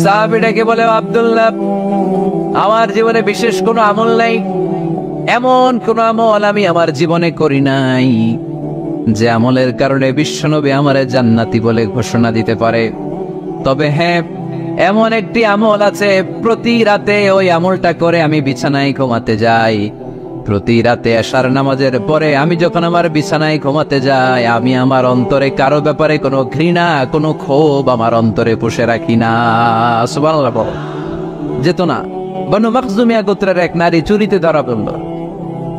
সাহাবীটাকে বলে, আব্দুল্লাহ, আমার জীবনে বিশেষ কোনো আমল নাই, এমন কোন আমল আমি আমার জীবনে করি নাই যে আমলের কারণে বিশ্বনবী আমারে জান্নাতি বলে ঘোষণা দিতে পারে। তবে হ্যাঁ, এমন একটি আমল আছে, প্রতি রাতে ওই আমলটা করে আমি বিছানায় ঘুমাতে যাই। প্রতি রাতে এশার নামাজের পরে আমি যখন আমার বিছানায় ঘুমাতে যাই, আমি আমার অন্তরে কারো ব্যাপারে কোনো ঘৃণা, কোনো ক্ষোভ আমার অন্তরে পুষে রাখি না। সুবহানাল্লাহ। যেত না, বনু মাখজুমিয়া গোত্রের এক নারী চুরিতে ধরা পড়ল।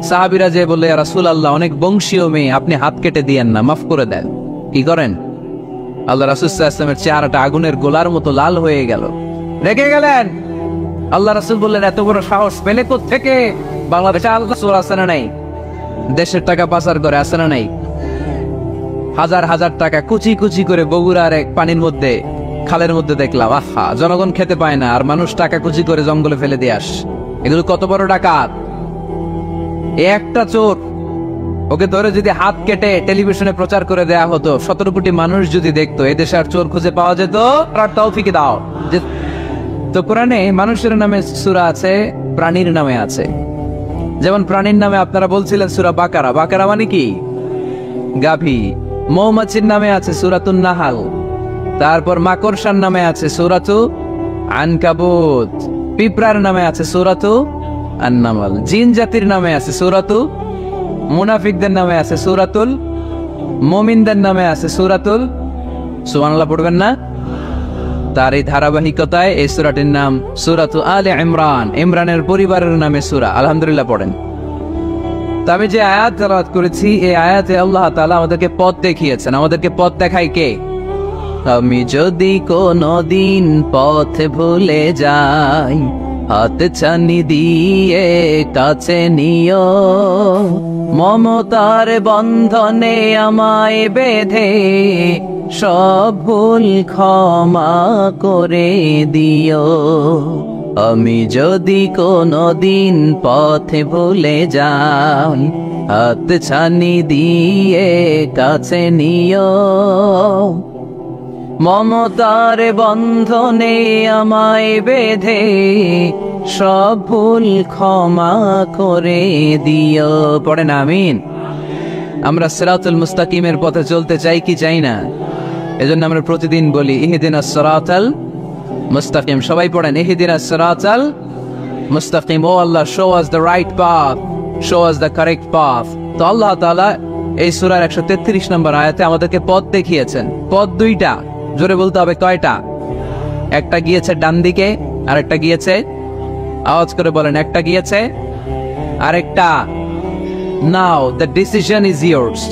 সাহাবীরা যে বললে, ইয়া রাসূলুল্লাহ, অনেক বংশীয় মেয়ে, আপনি হাত কেটে দিয়েন না, মাফ করে দেন। কি করেন? আল্লাহ রাসূল সাল্লাল্লাহু আলাইহি ওয়াসাল্লামের চেহারাটা আগুনের গোলার মতো লাল হয়ে গেল, রেগে গেলেন। আল্লাহ রাসূল বললেন, এত বড় সাহস পেলে কোত্থেকে? বাংলাদেশে আল্লাহ রাসূল আছে না নাই? দেশের টাকা পাচার করে আছে না নাই? হাজার হাজার টাকা কুচি কুচি করে বগুড়ার এক পানির মধ্যে, খালের মধ্যে দেখলাম। আহা, জনগণ খেতে পায় না, আর মানুষ টাকা কুচি করে জঙ্গলে ফেলে দিয়ে আস। এগুলো কত বড় ডাকাত! একটা চোর, ওকে ধরে যদি হাত কেটে টেলিভিশনে প্রচার করে দেয়া হতো, 17 কোটি মানুষ যদি দেখতো, এদেশে আর চোর খুঁজে পাওয়া যেত? আর তৌফিক দাও। তো কোরআনে মানুষের নামে সূরা আছে, প্রাণীর নামে আছে। যেমন প্রাণীর নামে আপনারা বলছিলেন সূরা বাকারা। বাকারা মানে কি? গাভী। মৌমাছির নামে আছে সূরাতুন নাহাল। তারপর মাকড়সার নামে আছে সূরাতু আনকাবুত। পিঁপড়ার নামে আছে সূরাতু আন-নামল। জিন জাতির নামে আছে সূরাতু, মুনাফিকদের নামে আছে সূরাতুল, মুমিনদের নামে আছে সূরাতুল। সুবহানাল্লাহ পড়বেন না? তার এই ধারাবাহিকতায় এই সূরাটির নাম সূরাতু আলে ইমরান। ইমরানের পরিবারের নামে সূরা। আলহামদুলিল্লাহ পড়েন। তো আমি যে আয়াত তেলাওয়াত করেছি, এই আয়াতে আল্লাহ তাআলা আমাদেরকে পথ দেখিয়েছেন। আমাদেরকে পথ দেখায় কে? আমি যদি কোনদিন পথ ভুলে যাই, হাত ছানি দিয়ে কাছে নিও, মমতার বন্ধনে আমায় বেঁধে সব ভুল ক্ষমা করে দিও। আমি যদি কোনদিন পথে ভুলে যাই, হাত ছানি দিয়ে কাছে নিও, মমতার বন্ধনে আমায় বেঁধে সব ভুল ক্ষমা করে দিও। পড়েন আমিন। আমরা সিরাতুল মুস্তাকিমের পথে চলতে চাই কি চাই না? এজন্য আমরা প্রতিদিন বলি, ইহদিনাস সিরাতাল মুস্তাকিম। সবাই পড়েন, ইহদিনাস সিরাতাল মুস্তাকিম। ও Allah, show us the right path, show us the correct path. তো আল্লাহ তাআলা এই সূরার 133 নম্বর আয়াতে আমাদেরকে পথ দেখিয়েছেন। পথ দুইটা, জোরে বলতে হবে কয়টা? একটা গিয়েছে ডান দিকে, আর একটা গিয়েছে, আওয়াজ করে বলেন, একটা গিয়েছে আরেকটা। নাও দ্য ডিসিশন ইজ ইয়ার্স।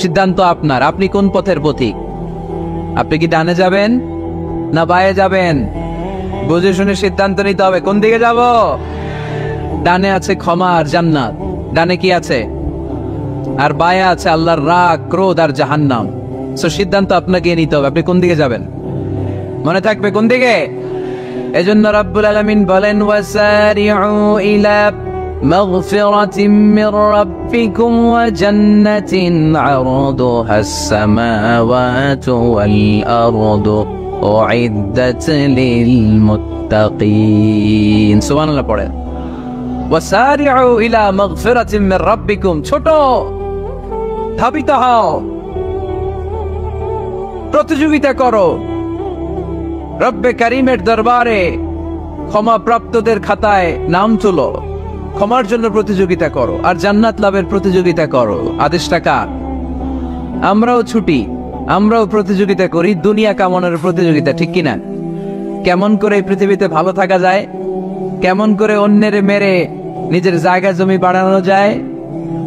সিদ্ধান্ত আপনার। আপনি কোন পথের পথিক? আপনি কি ডানে যাবেন না বায়ে যাবেন? বুঝে শুনে সিদ্ধান্ত নিতে হবে। কোন দিকে যাব? ডানে আছে ক্ষমা আর জান্নাত। ডানে কি আছে? আর বায়ে আছে আল্লাহর রাগ, ক্রোধ আর জাহান্নাম। সো সিদ্ধান্ত আপনাকে নিতে হবে, আপনি কোন দিকে যাবেন। মনে থাকবে কোন দিকে। এজন্য রাব্বুল আলামিন বলেন, ওয়াসারিউ ইলা মাগফিরাতিম মির রাব্বিকুম ওয়া জান্নাতিন আরদুহাস সামাওয়াতু ওয়াল আরদু উইদ্দাত লিল মুত্তাকিন। সুবহানাল্লাহ পড়েন। ওয়াসারিউ ইলা মাগফিরাতিম মির রাব্বিকুম। ছোট, ধাবিত হও, প্রতিযোগিতা করো রব্বে কারীমের দরবারে, ক্ষমা প্রাপ্তদের খাতায় নাম তুলো, ক্ষমার জন্য প্রতিযোগিতা করো, আর জান্নাত লাভের প্রতিযোগিতা করো। আদেশটা কার? আমরাও ছুটি, আমরাও প্রতিযোগিতা করি, দুনিয়া কামানোর প্রতিযোগিতা, ঠিক কিনা? কেমন করে এই পৃথিবীতে ভালো থাকা যায়, কেমন করে অন্যের মেরে নিজের জায়গা জমি বাড়ানো যায়,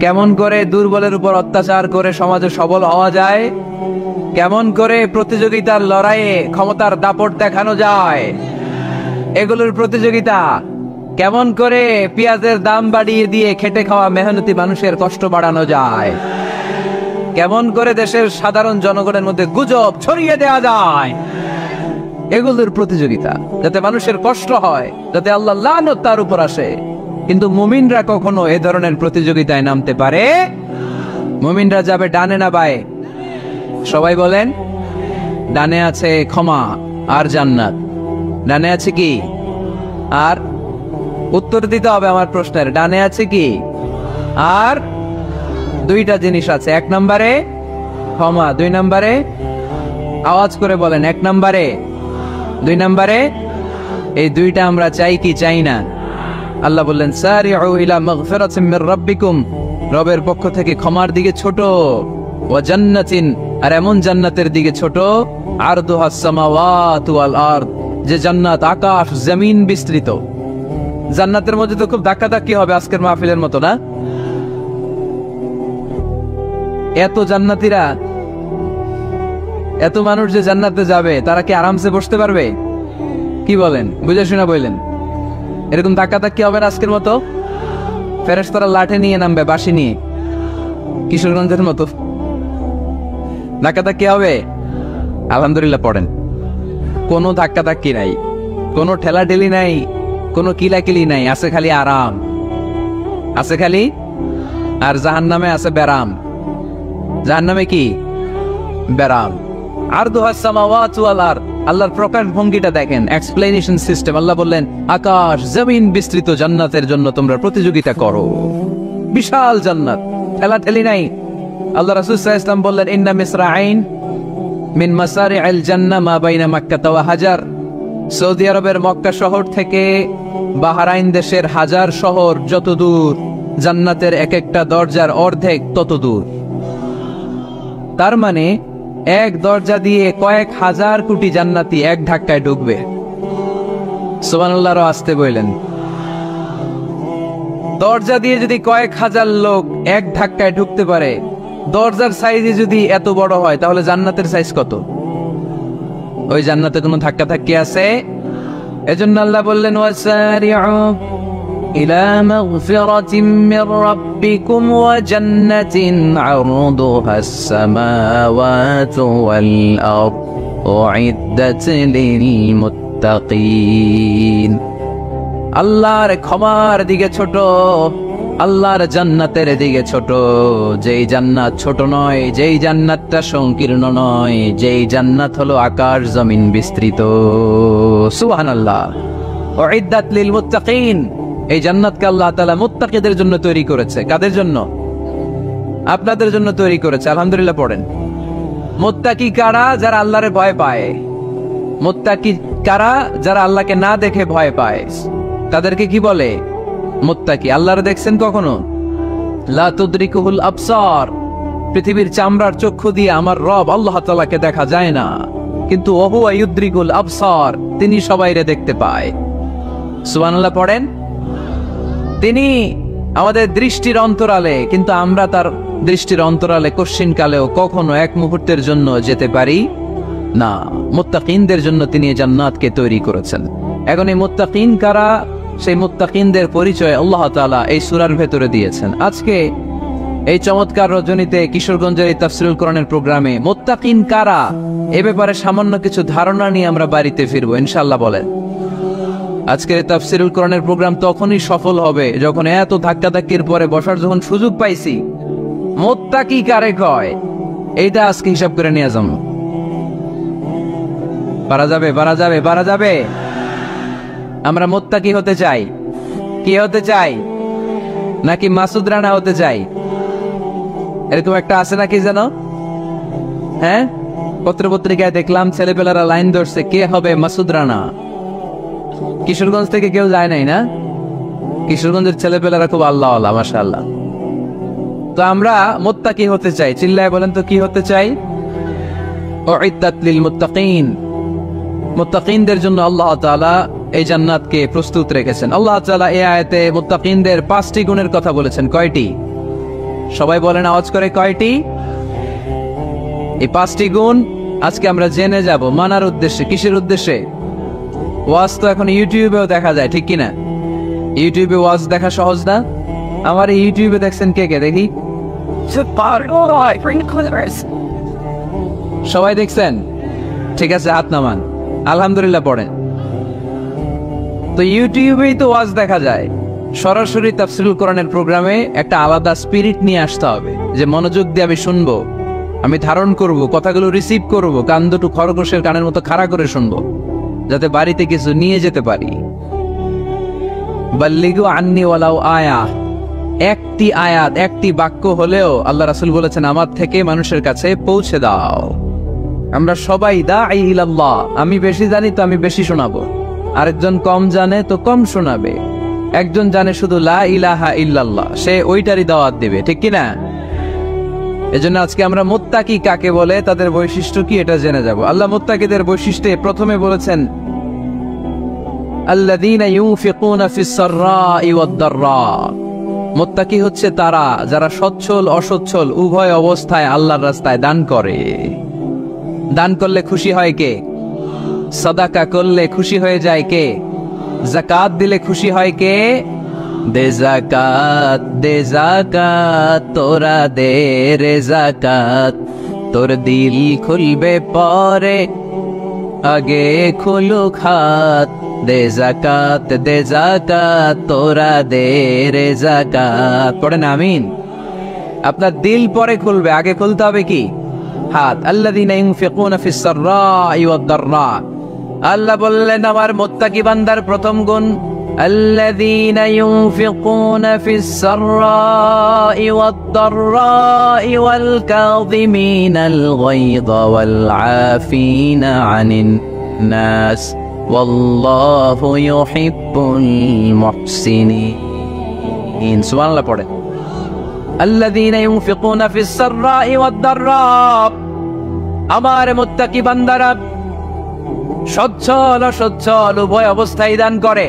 কেমন করে দুর্বলের উপর অত্যাচার করে সমাজে সবল হওয়া যায়, কেমন করে প্রতিযোগিতার লড়াইয়ে ক্ষমতার দাপট দেখানো যায়, এগুলোর প্রতিযোগিতা। কেমন করে পেঁয়াজের দাম বাড়িয়ে দিয়ে খেটে খাওয়া মেহনতি মানুষের কষ্ট বাড়ানো যায়, কেমন করে দেশের সাধারণ জনগণের মধ্যে গুজব ছড়িয়ে দেওয়া যায়, এগুলোর প্রতিযোগিতা, যাতে মানুষের কষ্ট হয়, যাতে আল্লাহ লানত তার উপর আসে। কিন্তু মুমিনরা কখনো এ ধরনের প্রতিযোগিতায় নামতে পারে? মুমিনরা যাবে ডানে না বায়ে? সবাই বলেন। ডানে আছে ক্ষমা আর জান্নাত, ডানে আছে কি? আর উত্তর দিতে হবে আমার প্রশ্নের, ডানে আছে কি? আর দুইটা জিনিস আছে, 1 নম্বরে ক্ষমা, 2 নম্বরে আওয়াজ করে বলেন, 1 নম্বরে 2 নম্বরে, এই দুইটা আমরা চাই কি চাই না? আল্লাহ বললেন সারিউ ইলা মাগফিরাতিন মির রাব্বিকুম, রবের পক্ষ থেকে ক্ষমার দিকে ছোট, ওয়া জান্নাতিন, আর এমন জান্নাতের দিকে ছোট, আরদুহাস সামাওয়াতু ওয়াল আরদ, যে জান্নাত আকাশ জমিন বিস্তৃত। জান্নাতের মধ্যে তো খুব ধাক্কাধাক্কি হবে আজকের মাহফিলের মতো না? এত জান্নাতীরা, এত মানুষ যে জান্নাতে যাবে, তারা কি আরামসে বসতে পারবে? কি বলেন, বুঝে শুনে বললেন? এরকম ধাক্কাধাক্কি হবে না আজকের মতো? ফেরেশতারা লাঠি নিয়ে নামবে, বাঁশি নিয়ে, কিশোরগঞ্জের মতো ধাক্কাধাক্কি হবে? আলহামদুলিল্লাহ পড়েন, কোনো ধাক্কাধাক্কি নাই, কোনো ঠেলাঠেলি নাই, কোনো কিলাকিলি নাই, আছে খালি আরাম, আছে খালি। আর জাহান্নামে আছে ব্যারাম। জাহান্নামে কি? ব্যারাম। আরদুহাস সামাওয়াতু ওয়াল আরদ, আল্লাহর প্রকাশ ভঙ্গিটা দেখেন, এক্সপ্লেনেশন সিস্টেম। আল্লাহ বললেন আকাশ জমিন বিস্তৃত জান্নাতের জন্য তোমরা প্রতিযোগিতা করো। বিশাল জান্নাত, ঠেলাঠেলি নাই। আল্লাহ রাসূল সাল্লাল্লাহু আলাইহি ওয়াসাল্লাম বললেন ইন্না মিসরাঈন মিন মাসারি'আল জান্নাহ মা বাইনা মাক্কাহ ওয়া হাজার, সৌদি আরবের মক্কা শহর থেকে বাহরাইন দেশের হাজার শহর যত দূর, জান্নাতের এক একটা দরজার অর্ধেক তত দূর। তার মানে এক দরজা দিয়ে কয়েক হাজার কোটি জান্নাতি এক ধাক্কায় ঢুকবে। সুবহানাল্লাহ, আসতে বললেন, দরজা দিয়ে যদি কয়েক হাজার লোক এক ধাক্কায় ঢুকতে পারে, দরজার সাইজে যদি এত বড় হয়, তাহলে জান্নাতের সাইজ কত? ওই জান্নাতে কোনো ধাক্কা ধাক্কি আছে? এজন্য আল্লাহ বললেন ওয়াসারিউ ইলা মাগফিরাতিন মির রাব্বিকুম ওয়া জান্নাতিন আরদুহাস সামাওয়াতু ওয়াল আরদ উইদ্দাত লিল মুত্তাকিন। আল্লাহর ক্ষমার দিকে ছোট, আল্লাহর জান্নাতের দিকে ছোট, যেই জান্নাত ছোট নয়, যেই জান্নাতটা সংকীর্ণ নয়, যেই জান্নাত হলো আকাশ জমিন বিস্তৃত। সুবহানাল্লাহ। উইদ্দাত লিল মুত্তাকিন, এই জান্নাতকে আল্লাহ তাআলা মুত্তাকিদের জন্য তৈরি করেছে। কাদের জন্য? আপনাদের জন্য তৈরি করেছে। আলহামদুলিল্লাহ পড়েন। মুত্তাকি কারা? যারা আল্লাহরে ভয় পায়। মুত্তাকি কারা? যারা আল্লাহকে না দেখে ভয় পায়, তাদেরকে কি বলে? মুত্তাকি। আল্লাহরে দেখছেন কখনো? লা তুদরিকুহুল আবসার, পৃথিবীর চামড়ার চক্ষু দিয়ে আমার রব আল্লাহ তাআলাকে দেখা যায় না, কিন্তু ওহুয়া ইউদরিকুল আবসার, তিনি সবাইরে দেখতে পায়। সুবহানাল্লাহ পড়েন। তিনি আমাদের দৃষ্টির অন্তরালে, কিন্তু আমরা তার দৃষ্টির অন্তরালে কশ্চিন কালেও কখনো এক মুহূর্তের জন্য যেতে পারি না। মুত্তাকিনদের জন্য তিনি এই জান্নাতকে তৈরি করেছেন। এখন এই মুত্তাকিন কারা? সেই মুত্তাকিনদের পরিচয় আল্লাহ তাআলা এই সূরার ভেতরে দিয়েছেন। আজকে এই চমৎকার রজনীতে কিশোরগঞ্জের এই তাফসীরুল কোরআনের প্রোগ্রামে মুত্তাকিন কারা, এ ব্যাপারে সামান্য কিছু ধারণা নিয়ে আমরা বাড়িতে ফিরবো ইনশাআল্লাহ। বলেন, আজকের তাফসীরুল কোরআনের প্রোগ্রাম তখনই সফল হবে যখন এত ধাক্কাধাক্কির পরে বসার যখন সুযোগ পাইছি, মুত্তাকি কারে কয় এইটা আজকে হিসাব করে নিয়ে যাবো। পারা যাবে? পারা যাবে? পারা যাবে? আমরা মুত্তাকি হতে চাই। কি হতে চাই? নাকি মাসুদ রানা হতে চাই? এরকম একটা আছে নাকি যেন? হ্যাঁ, পত্রপত্রিকায় দেখলাম ছেলেপেলারা লাইন ধরছে, কে হবে মাসুদ রানা। কিশোরগঞ্জ থেকে কেউ যায় নাই না? কিশোরগঞ্জের ছেলেপেলারা খুব আল্লাহ আল্লাহ, মাশাআল্লাহ। তো আমরা মুত্তাকি হতে চাই। চিল্লায় বলেন তো কি হতে চাই? উইদ্দাত লিল মুত্তাকিন, মুত্তাকিনদের জন্য আল্লাহ তাআলা এই জান্নাতকে প্রস্তুত রেখেছেন। আল্লাহ তাআলা এই আয়াতে মুত্তাকিনদের 5টি গুণের কথা বলেছেন। কয়টি? সবাই বলেন আওয়াজ করে, কয়টি? এই 5টি গুণ আজকে আমরা জেনে যাব মানার উদ্দেশ্যে। কিসের উদ্দেশ্যে? ওয়াজ তো এখন ইউটিউবেও দেখা যায়, ঠিক কিনা? ইউটিউবে ওয়াজ দেখা সহজ না? আমার ইউটিউবে দেখছেন কে কে? দেখি সবাই দেখছেন? ঠিক আছে, হাত নামান। আলহামদুলিল্লাহ পড়েন। তো ইউটিউবেই তো ওয়াজ দেখা যায়। সরাসরি তাফসীরুল কোরআনের প্রোগ্রামে একটা আলাদা স্পিরিট নিয়ে আসতে হবে, যে মনোযোগ দিয়ে আমি শুনবো, আমি ধারণ করব, কথাগুলো রিসিভ করব, কান দুটো খরগোশের কানের মতো খাড়া করে শুনবো। যাতে বাড়িতে কিছু নিয়ে যেতে পারি। বাল্লিগু আন্নি ওয়ালাউ আয়া, একটি আয়াত, একটি বাক্য হলেও আল্লাহ রাসূল বলেছেন আমার থেকে মানুষের কাছে পৌঁছে দাও। আমরা সবাই দাঈ ইলাল্লাহ, আমি বেশি জানি তো আমি বেশি শোনাবো, আরেকজন কম জানে তো কম শোনাবে, একজন জানে শুধু লা ইলাহা ইল্লাল্লাহ, সে ওইটারই দাওয়াত দিবে, ঠিক কিনা? এজন্য আজকে আমরা মুত্তাকি কাকে বলে, তাদের বৈশিষ্ট্য কি, এটা জেনে যাব। আল্লাহ মুত্তাকিদের বৈশিষ্ট্যে প্রথমে বলেছেন আল্লাযীনা ইউনফিকুনা ফিস সাররাই ওয়াদ দাররা। মুত্তাকি হচ্ছে তারা যারা সচ্ছল অসচ্ছল উভয় অবস্থায় আল্লাহর রাস্তায় দান করে। দান করলে খুশি হয় কে? সাদাকা করলে খুশি হয়ে যায় কে? যাকাত দিলে খুশি হয় কে? দে যাকাত তোরা দে রে যাকাত, তোর দিল খুলবে পরে আগে খুলুক হাত। দে যাকাত তোরা দে রে যাকাত। পড়েন আমিন। আপনার দিল পরে খুলবে, আগে খুলতে হবে কি? হাত। আল্লাযীনা ইউনফিকুনা ফিস সাররাই ওয়াদ দাররা। আল্লাহ বললেন আমার মুত্তাকি বান্দার প্রথম গুণ আল্লাযীনা ইউনফিকুনা ফিস সাররাই ওয়াদ দাররাই ওয়াল কাযিমিনাল গায়যা ওয়াল আফিনা আনিন নাস ওয়াল্লাহু ইউহিব্বুল মুহসিনিন। সুবহানাল্লাহ পড়ে। আল্লাযীনা ইউনফিকুনা ফিস সাররাই ওয়াদ দাররা, আমার মুত্তাকি বান্দারা সচ্ছল অসচ্ছল উভয় অবস্থায় দান করে।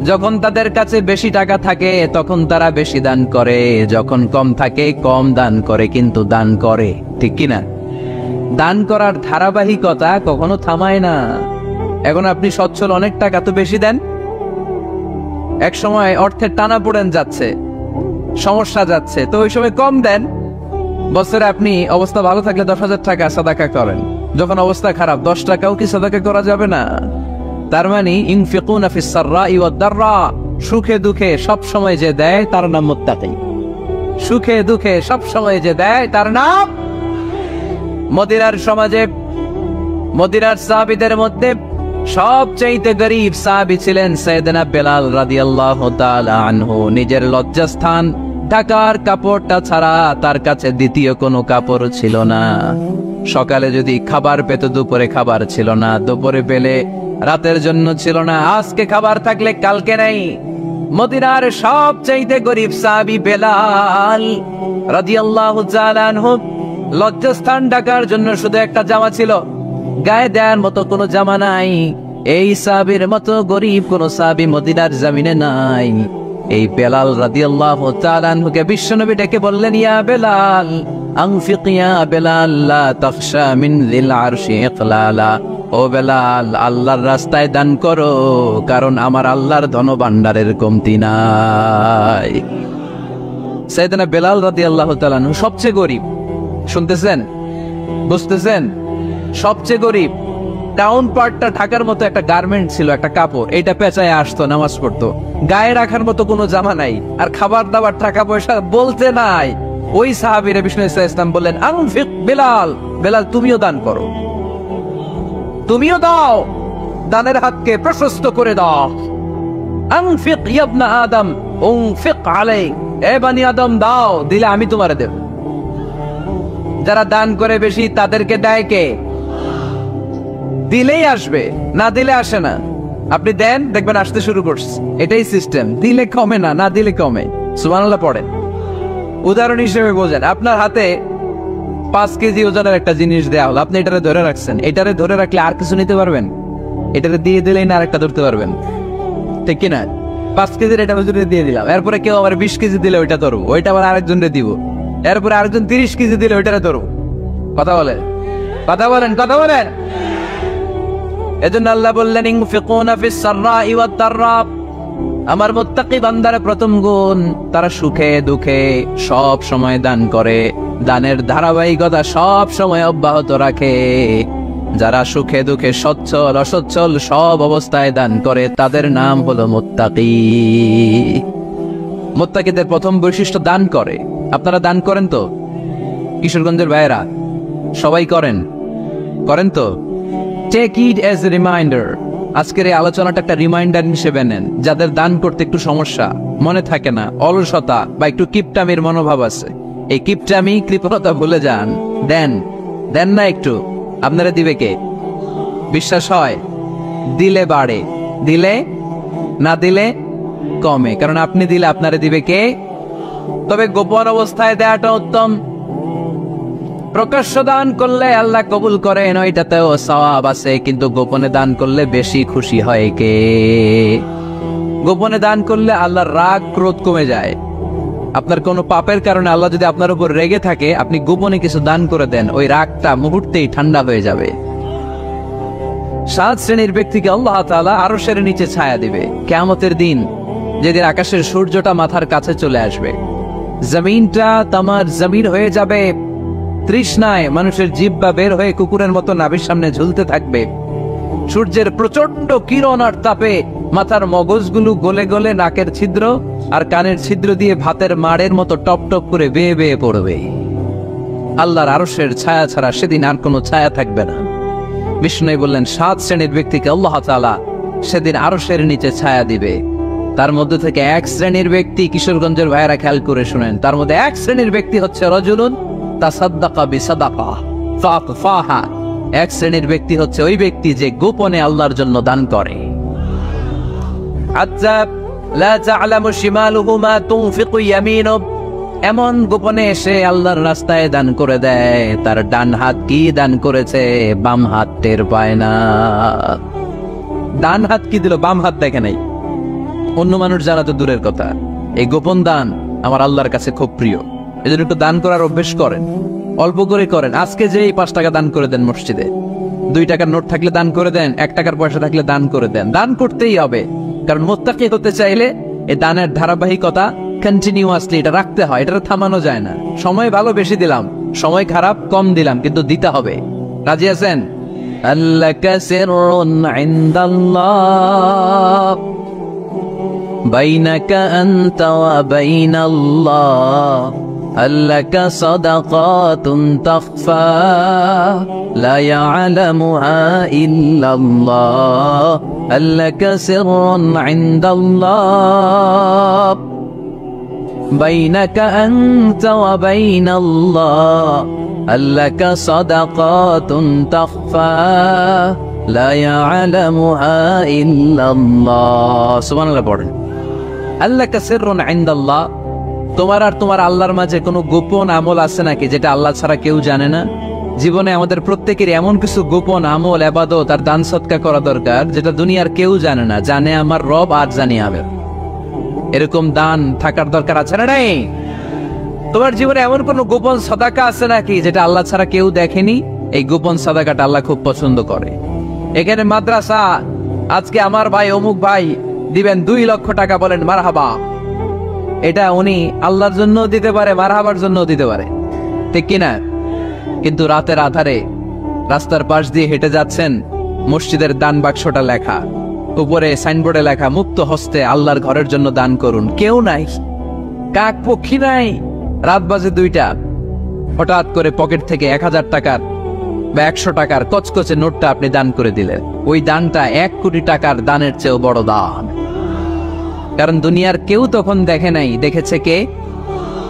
যখন তাদের কাছে বেশি টাকা থাকে তখন তারা বেশি দান করে, যখন কম থাকে কম দান করে, কিন্তু দান করে, ঠিক কিনা? দান করার ধারাবাহিকতা কখনো থামায় না। এখন আপনি সচ্ছল, অনেক টাকা তো বেশি দেন, এক সময় অর্থের টানা পড়েন যাচ্ছে, সমস্যা যাচ্ছে, তো ওই সময় কম দেন। বছরে আপনি অবস্থা ভালো থাকলে 10,000 টাকা সাদাকা করেন, যখন অবস্থা খারাপ 10 টাকাও কি সাদাকা করা যাবে না? তার মানে ইউনফিকুনা ফিস সাররাই ওয়াদ দাররা, সুখে দুঃখে সব সময় যে দেয় তার নাম মুত্তাকি। সুখে দুঃখে সব সময় যে দেয় তার নাম। মদিনার সমাজে, মদিনার সাহাবীদের মধ্যে সবচেয়ে গরীব সাহাবী ছিলেন সাইয়েদনা বেলাল রাদিয়াল্লাহু তাআলা আনহু। নিজের লজ্জাস্থান ঢাকার কাপড়টা ছাড়া তার কাছে দ্বিতীয় কোনো কাপড় ছিল না। সকালে যদি খাবার পেত, দুপুরে খাবার ছিল না, দুপুরে পেলে রাতের জন্য ছিল না, আজকে খাবার থাকলে কালকে নেই। মদিনার সবচেয়ে গরীব সাহাবী বেলাল রাদিয়াল্লাহু তাআলা আনহু, লজ্জাস্থান ঢাকার জন্য শুধু একটা জামা ছিল, গায়ে দেওয়ার মতো কোনো জামা নাই। এই সাহাবীর মতো গরীব কোন সাহাবী মদিনার জমিনে নাই। এই বেলাল রাদিয়াল্লাহু তাআলা আনহুকে বিশ্বনবী ডেকে বললেন, ইয়া বেলাল আনফিক ইয়া বেলাল লা তাখশা মিন যিল আরশি ইকলালা। ও বেলাল, আল্লাহর রাস্তায় দান করো, কারণ আমার আল্লাহর ধনভাণ্ডারের কমতি নাই। সাইয়েদনা বেলাল রাদিয়াল্লাহু তাআলা আনহু সবচেয়ে গরীব। শুনতেছেন? বুঝতেছেন? সবচেয়ে গরীব। টাউন পার্টটা ঢাকার মতো একটা গার্মেন্ট ছিল, একটা কাপড়, এটা পেঁচায় আসতো, নামাজ পড়তো, গায়ে রাখার মতো কোনো জামা নাই, আর খাবার দাবার টাকা পয়সা বলতে নাই। ওই সাহাবীরা বিষ্ণু ইসলাম বললেন, আনফিক বেলাল, বেলাল তুমিও দান করো, তুমিও দাও, দানের হাতকে প্রশস্ত করে দাও। আনফিক ইয়া ইবনা আদম উনফিক আলাইক, এ বনি আদম দাও, দিলে আমি তোমারে দেব। যারা দান করে বেশি তাদেরকে দেয় কে? দিলেই আসবে, না দিলে আসে না। আপনি দেন, দেখবেন আসতে শুরু করছে। এটাই সিস্টেম। দিলে কমে না, না দিলে কমে। সুবহানাল্লাহ পড়েন। উদাহরণ হিসেবে বোঝেন, আপনার হাতে 5 কেজি ওজনের একটা জিনিস দেয়া হলো, আপনি এটারে ধরে রাখছেন। এটারে ধরে রাখলে আর কিছু নিতে পারবেন? এটারে দিয়ে দিলেই না আরেকটা ধরতে পারবেন, ঠিক কিনা? 5 কেজির এটা ওজনে দিয়ে দিলাম, এরপরে কেউ আবার 20 কেজি দিলে ওইটা ধরবো, ওইটা আবার আরেকজনরে দিব, এরপরে আরেকজন 30 কেজি দিলে ওইটারে ধরবো। কথা বলেন, কথা বলেন, কথা বলেন। এজন্য আল্লাহ বললেন, ইনফিকুনা ফিস সাররাই ওয়াদ দাররা, আমার মুত্তাকি বান্দার প্রথম গুণ, তারা সুখে দুঃখে সব সময় দান করে, দানের ধারাবাহিকতা সব সময় অব্যাহত রাখে। যারা সুখে দুঃখে সচ্ছল অসচ্ছল সব অবস্থায় দান করে, তাদের নাম হলো মুত্তাকি। মুত্তাকিদের প্রথম বৈশিষ্ট্য দান করে। আপনারা দান করেন তো? কিশোরগঞ্জের ভাইয়েরা সবাই করেন? করেন তো? Take it as a reminder আজকের এই আলোচনাটা একটা রিমাইন্ডার হিসেবে নেন, যাদের দান করতে একটু সমস্যা, মনে থাকে না, অলসতা বা একটু কিপটামির মনোভাব আছে, এই কিপটামি কৃপণতা ভুলে যান। দেন দেন না একটু, আপনারা দিবে কে? বিশ্বাস হয় দিলে বাড়ে, দিলে না দিলে কমে, কারণ আপনি দিলে আপনারে দিবে কে? তবে গোপন অবস্থায় দেওয়াটা উত্তম। প্রকাশ্য দান করলে আল্লাহ কবুল করেন, ওইটাতেও সওয়াব আছে, কিন্তু গোপনে দান করলে বেশি খুশি হয় কে? গোপনে দান করলে আল্লাহর রাগ ক্রোধ কমে যায়। আপনার কোনো পাপের কারণে আল্লাহ যদি আপনার উপর রেগে থাকে, আপনি গোপনে কিছু দান করে দেন, ওই রাগটা মুহূর্তেই ঠান্ডা হয়ে যাবে। 7 শ্রেণীর ব্যক্তিকে আল্লাহ তাআলা আরশের নিচে ছায়া দিবে কিয়ামতের দিন, যেদিন আকাশের সূর্যটা মাথার কাছে চলে আসবে, জমিনটা তামার জমিন হয়ে যাবে, তৃষ্ণায় মানুষের জিহ্বা বের হয়ে কুকুরের মতো নাভির সামনে ঝুলতে থাকবে, সূর্যের প্রচন্ড কিরণ আর তাপে মাথার মগজগুলো গলে গলে নাকের ছিদ্র আর কানের ছিদ্র দিয়ে ভাতের মাড়ের মতো টপ টপ করে বেয়ে বেয়ে পড়বে। আল্লাহর আরশের ছায়া ছাড়া সেদিন আর কোনো ছায়া থাকবে না। বিষ্ণু বললেন 7 শ্রেণীর ব্যক্তিকে আল্লাহ তাআলা সেদিন আরশের নিচে ছায়া দিবে। তার মধ্যে থেকে 1 শ্রেণীর ব্যক্তি, কিশোরগঞ্জের ভাইয়েরা খেয়াল করে শুনেন, তার মধ্যে 1 শ্রেণীর ব্যক্তি হচ্ছে রাজুলুন তাসাদ্দাকা বিসাদাকা ফাআফাহা। 1 শ্রেণীর ব্যক্তি হচ্ছে ওই ব্যক্তি যে গোপনে আল্লাহর জন্য দান করে। আচ্ছা, লা তা'লামু শিমালুহু মা তুনফিকু ইয়ামিনুহু, এমন গোপনে এসে আল্লাহর রাস্তায় দান করে দেয়, তার ডান হাত কি দান করেছে বাম হাত টের পায় না। ডান হাত কি দিল, বাম হাত দেখে নাই। অন্য মানুষ জানা তো দূরের কথা, এই গোপন দান আমার আল্লাহর কাছে খুব প্রিয়। এজন্য একটু দান করার অভ্যেস করেন, অল্প করে করেন। আজকে যে 5 টাকা দান করে দেন মসজিদে, 2 টাকার নোট থাকলে দান করে দেন, 1 টাকার পয়সা থাকলে দান করে দেন। দান করতেই হবে, কারণ মুত্তাকি হতে চাইলে এই দানের ধারাবাহিকতা কন্টিনিউয়াসলি এটা রাখতে হয়, এটা থামানো যায় না। সময় ভালো বেশি দিলাম, সময় খারাপ কম দিলাম, কিন্তু দিতে হবে। রাজি আছেন? আল্লাকা সিররুন ইনদাল্লাহ বাইনাকা আনতা ওয়া বাইনাল্লাহ, আল্লাকা সাদাকাতুন তাখফা লা ইয়ালামুহা ইল্লাল্লাহ, আল্লাকা সিররুন ইনদাল্লাহ বাইনাকা আনতা ওয়া বাইনাল্লাহ, আল্লাকা সাদাকাতুন তাখফা লা ইয়ালামুহা ইল্লাল্লাহ। সুবহানাল্লাহ পড়েন। আল্লাকা সিররুন ইনদাল্লাহ, তোমার আর তোমার আল্লাহর মাঝে কোনো গোপন আমল আছে নাকি যেটা আল্লাহ ছাড়া কেউ জানে না? জীবনে আমাদের প্রত্যেকের এমন কিছু গোপন আমল, ইবাদত আর দান সদকা করা দরকার যেটা দুনিয়ার কেউ জানে না, জানে আমার রব আর জানি আমি। এরকম দান থাকার দরকার আছে না নাই? তোমার জীবনে এমন কোন গোপন সাদাকা আছে নাকি যেটা আল্লাহ ছাড়া কেউ দেখেনি? এই গোপন সাদাকাটা আল্লাহ খুব পছন্দ করে। এখানে মাদ্রাসা, আজকে আমার ভাই অমুক ভাই দিবেন 2 লক্ষ টাকা, বলেন মারহাবা। এটা উনি আল্লাহর জন্য দিতে পারে, মারহাবার জন্য দিতে পারে, ঠিক কিনা? কিন্তু রাতের আধারে রাস্তার পাশ দিয়ে হেঁটে যাচ্ছেন, মসজিদের দান বাক্সটা লেখা, উপরে সাইনবোর্ডে লেখা মুক্ত হস্তে আল্লাহর ঘরের জন্য দান করুন। কেউ নাই, কাক পক্ষী নাই। রাত বাজে 2টা, হঠাৎ করে পকেট থেকে 1000 টাকার বা 100 টাকার কচকচে নোটটা আপনি দান করে দিলেন। ওই দানটা 1 কোটি টাকার দানের চেয়েও বড় দান। কারণ দুনিয়ার কেউ তখন দেখে নাই, দেখেছে কে?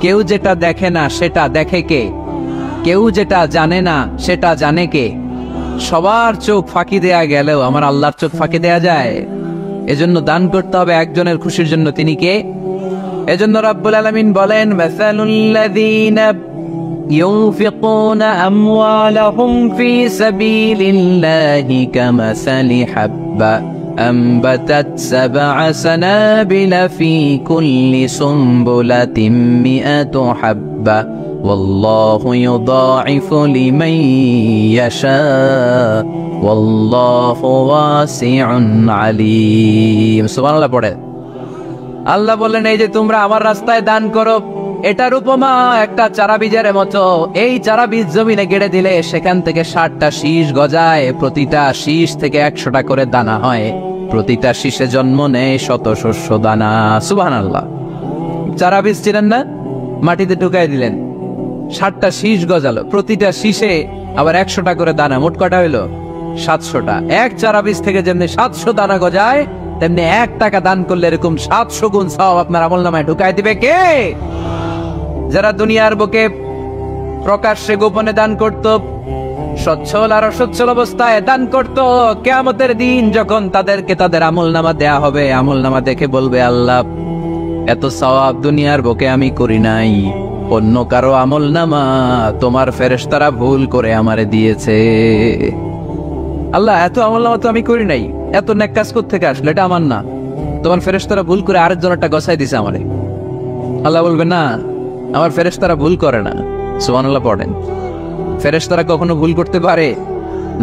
কেউ যেটা দেখে না সেটা দেখে কে? কেউ যেটা জানে না সেটা জানে কে? সবার চোখ ফাঁকি দেয়া গেলেও আমার আল্লাহর চোখ ফাঁকি দেয়া যায়? এজন্য দান করতে হবে একজনের খুশির জন্য, তিনি কে? এজন্য রাব্বুল আলামিন বলেন, মাসালুল্লাযীনা ইউনফিকুনা আমওয়ালাহুম ফি সাবিলিল্লাহি কামাসালি হাব্বা أنبتت 7 سنابل في كل سنبلة 100 حبة والله يضاعف لمن يشاء والله واسع عليم। সুবহানাল্লাহ পড়ে আল্লাহ বললেন, এই যে তোমরা আমার রাস্তায় দান করো, এটার উপমা একটা চারা বীজের মতো। এই চারা বীজ জমিনে গেড়ে দিলে সেখান থেকে 60টা শীষ গজায়, প্রতিটা শীষ থেকে 100টা করে দানা হয়, প্রতিটা শীষে জন্ম নেয় 100 শস্য দানা। সুবহানাল্লাহ। চারা বীজ চিনেন না? মাটিতে ঢুকাই দিলেন, 60টা শীষ গজালো, প্রতিটা শীষে আবার 100টা করে দানা, মোট কটা হইলো? 700টা। এক চারা বীজ থেকে যেমনি 700 দানা গজায়, তেমনি 1 টাকা দান করলে এরকম 700 গুণ সওয়াব আপনার আমলনামায় ঢুকাই দিবে কে? যারা দুনিয়ার বুকে প্রকাশ্যে গোপনে দান করত, সচ্ছল আর অসচ্ছল অবস্থায় দান করত, কিয়ামতের দিন যখন তাদেরকে তাদের আমলনামা দেয়া হবে, আমলনামা দেখে বলবে, আল্লাহ এত সওয়াব দুনিয়ার বুকে আমি করি নাই, অন্য কারো আমলনামা তোমার ফেরেশতারা ভুল করে আমারে দিয়েছে। আল্লাহ এত আমলনামা তো আমি করি নাই, এত নেক কাজ কোত্থেকে আসলো? এটা আমার না, তোমার ফেরেশতারা ভুল করে আরেকজনটা গছাই দিছে আমারে। আল্লাহ বলবে, না, আমার ফেরেশতারা ভুল করে না। সুবহানাল্লাহ পড়েন। ফেরেশতারা কখনো ভুল করতে পারে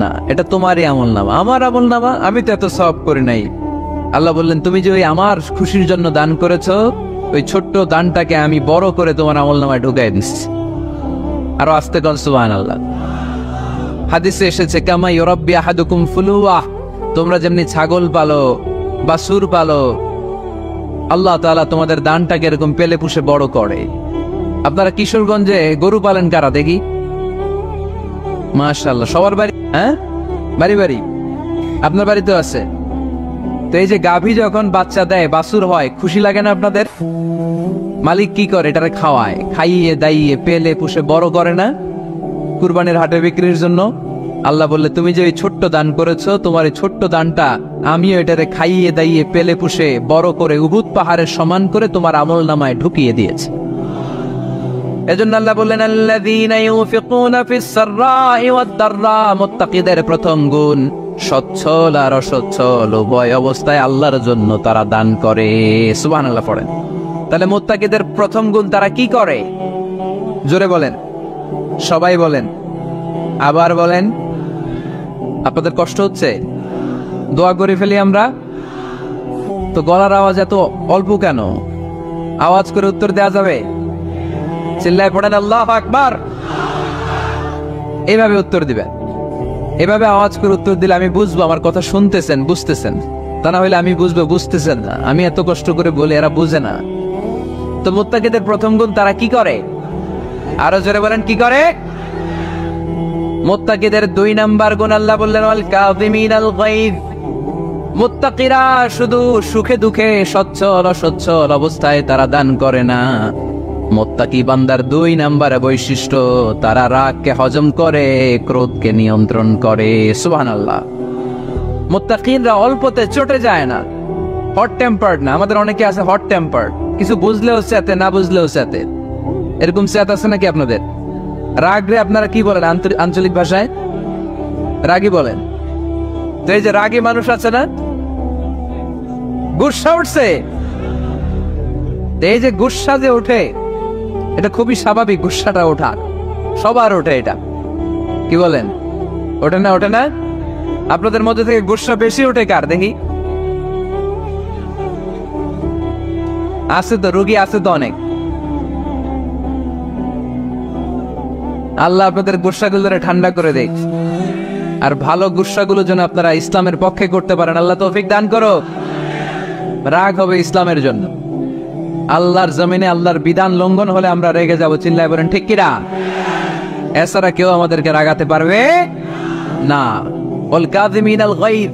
না, এটা তোমারই আমলনামা। আমার আমলনামা, আমি তো এত সওয়াব করি নাই। আল্লাহ বললেন, তুমি যে ওই আমার খুশির জন্য দান করেছো, ওই ছোট্ট দানটাকে আমি বড় করে তোমার আমলনামায় ঢুকাই দিচ্ছি। আরো আস্তে কোন সুবহানাল্লাহ। হাদিসে এসেছে, কামা ইউরাব্বি আহাদুকুম ফুলুয়াহ, তোমরা যেমনি ছাগল পালো, বাছুর পালো, আল্লাহ তাআলা তোমাদের দানটাকে এরকম পেলে পুষে বড় করে। আপনারা কিশোরগঞ্জে গরু পালেন কারা দেখি? মাশাআল্লাহ, সবার বাড়ি? হ্যাঁ, বাড়ি বাড়ি। আপনার বাড়িতেও আছে। তো এই যে গাভী যখন বাচ্চা দেয়, বাছুর হয়, খুশি লাগে না আপনাদের? মালিক কি করে? এটারে খাওয়ায়, খাইয়ে দাইয়ে পেলে পুষে বড় করে না? কুরবানির হাটে বিক্রির জন্য। আল্লাহ বললে, তুমি যে এই ছোট্ট দান করেছো, তোমার এই ছোট্ট দানটা আমিও এটারে খাইয়ে দাইয়ে পেলে পুষে বড় করে উহুদ পাহাড়ের সমান করে তোমার আমলনামায় ঢুকিয়ে দিয়েছে। এজন্য আল্লাহ বললেন, আল্লাযীনা ইউনফিকুনা ফিস সাররাই ওয়াদ দাররা, মুত্তাকিদের প্রথম গুণ সচ্ছল আর অসচ্ছল উভয় অবস্থায় আল্লাহর জন্য তারা দান করে। সুবহানাল্লাহ পড়েন। তাহলে মুত্তাকিদের প্রথম গুণ তারা কি করে? জোরে বলেন, সবাই বলেন, আবার বলেন। আপনাদের কষ্ট হচ্ছে? দোয়া করে ফেলি আমরা তো। গলার আওয়াজ এত অল্প কেন? আওয়াজ করে উত্তর দেওয়া যাবে? চিল্লায় পড়েন আল্লাহু আকবার। এইভাবে উত্তর দিবেন। এভাবে আওয়াজ করে উত্তর দিলে আমি বুঝবো আমার কথা শুনতেছেন, বুঝতেছেন। তা না হলে আমি বুঝবো বুঝতেছেন না, আমি এত কষ্ট করে বলি এরা বুঝে না। তো মুত্তাকিদের প্রথম গুণ তারা কি করে? আরো জোরে বলেন, কি করে? মুত্তাকিদের 2 নাম্বার গুণ আল্লাহ বললেন, ওয়াল কাযিমিনাল গায়জ। মুত্তাকিরা শুধু সুখে দুঃখে সচ্ছল অসচ্ছল অবস্থায় তারা দান করে না। মুত্তাকি বান্দার 2 নাম্বার বৈশিষ্ট্য, তারা রাগকে হজম করে, ক্রোধকে নিয়ন্ত্রণ করে। সুবহানাল্লাহ। মুত্তাকিনরা অল্পতে চটে যায় না, হট টেম্পার্ড না। আমাদের অনেকে আছে হট টেম্পার্ড, কিছু বুঝলেও সাথে, না বুঝলেও সাথে। এরকম সাথ আছে নাকি আপনাদের? রাগ রে আপনারা কি বলেন আঞ্চলিক ভাষায়? রাগী বলেন। তো এই যে রাগী মানুষ আছে না, গুসা উঠছে, এই যে গুসা যে ওঠে, এটা খুবই স্বাভাবিক। গুসাটা ওঠা সবার ওঠে, এটা কি বলেন? ওঠে না? ওঠে না? আপনাদের মধ্যে থেকে গুসা বেশি ওঠে কার দেখি? আছে তো, রোগী আছে তো অনেক। আল্লাহ আপনাদের গুসাগুলো ঠান্ডা করে দেখ, আর ভালো গুসাগুলো যেন আপনারা ইসলামের পক্ষে করতে পারেন। আল্লাহ তৌফিক দান করো। রাগ হবে ইসলামের জন্য। আল্লাহর জমিনে আল্লাহর বিধান লঙ্ঘন হলে আমরা রেগে যাব। চিল্লায় বলেন ঠিক কিনা? এছাড়া কেউ আমাদেরকে রাগাতে পারবে না। ওয়াল কাযিমিনাল গায়জ,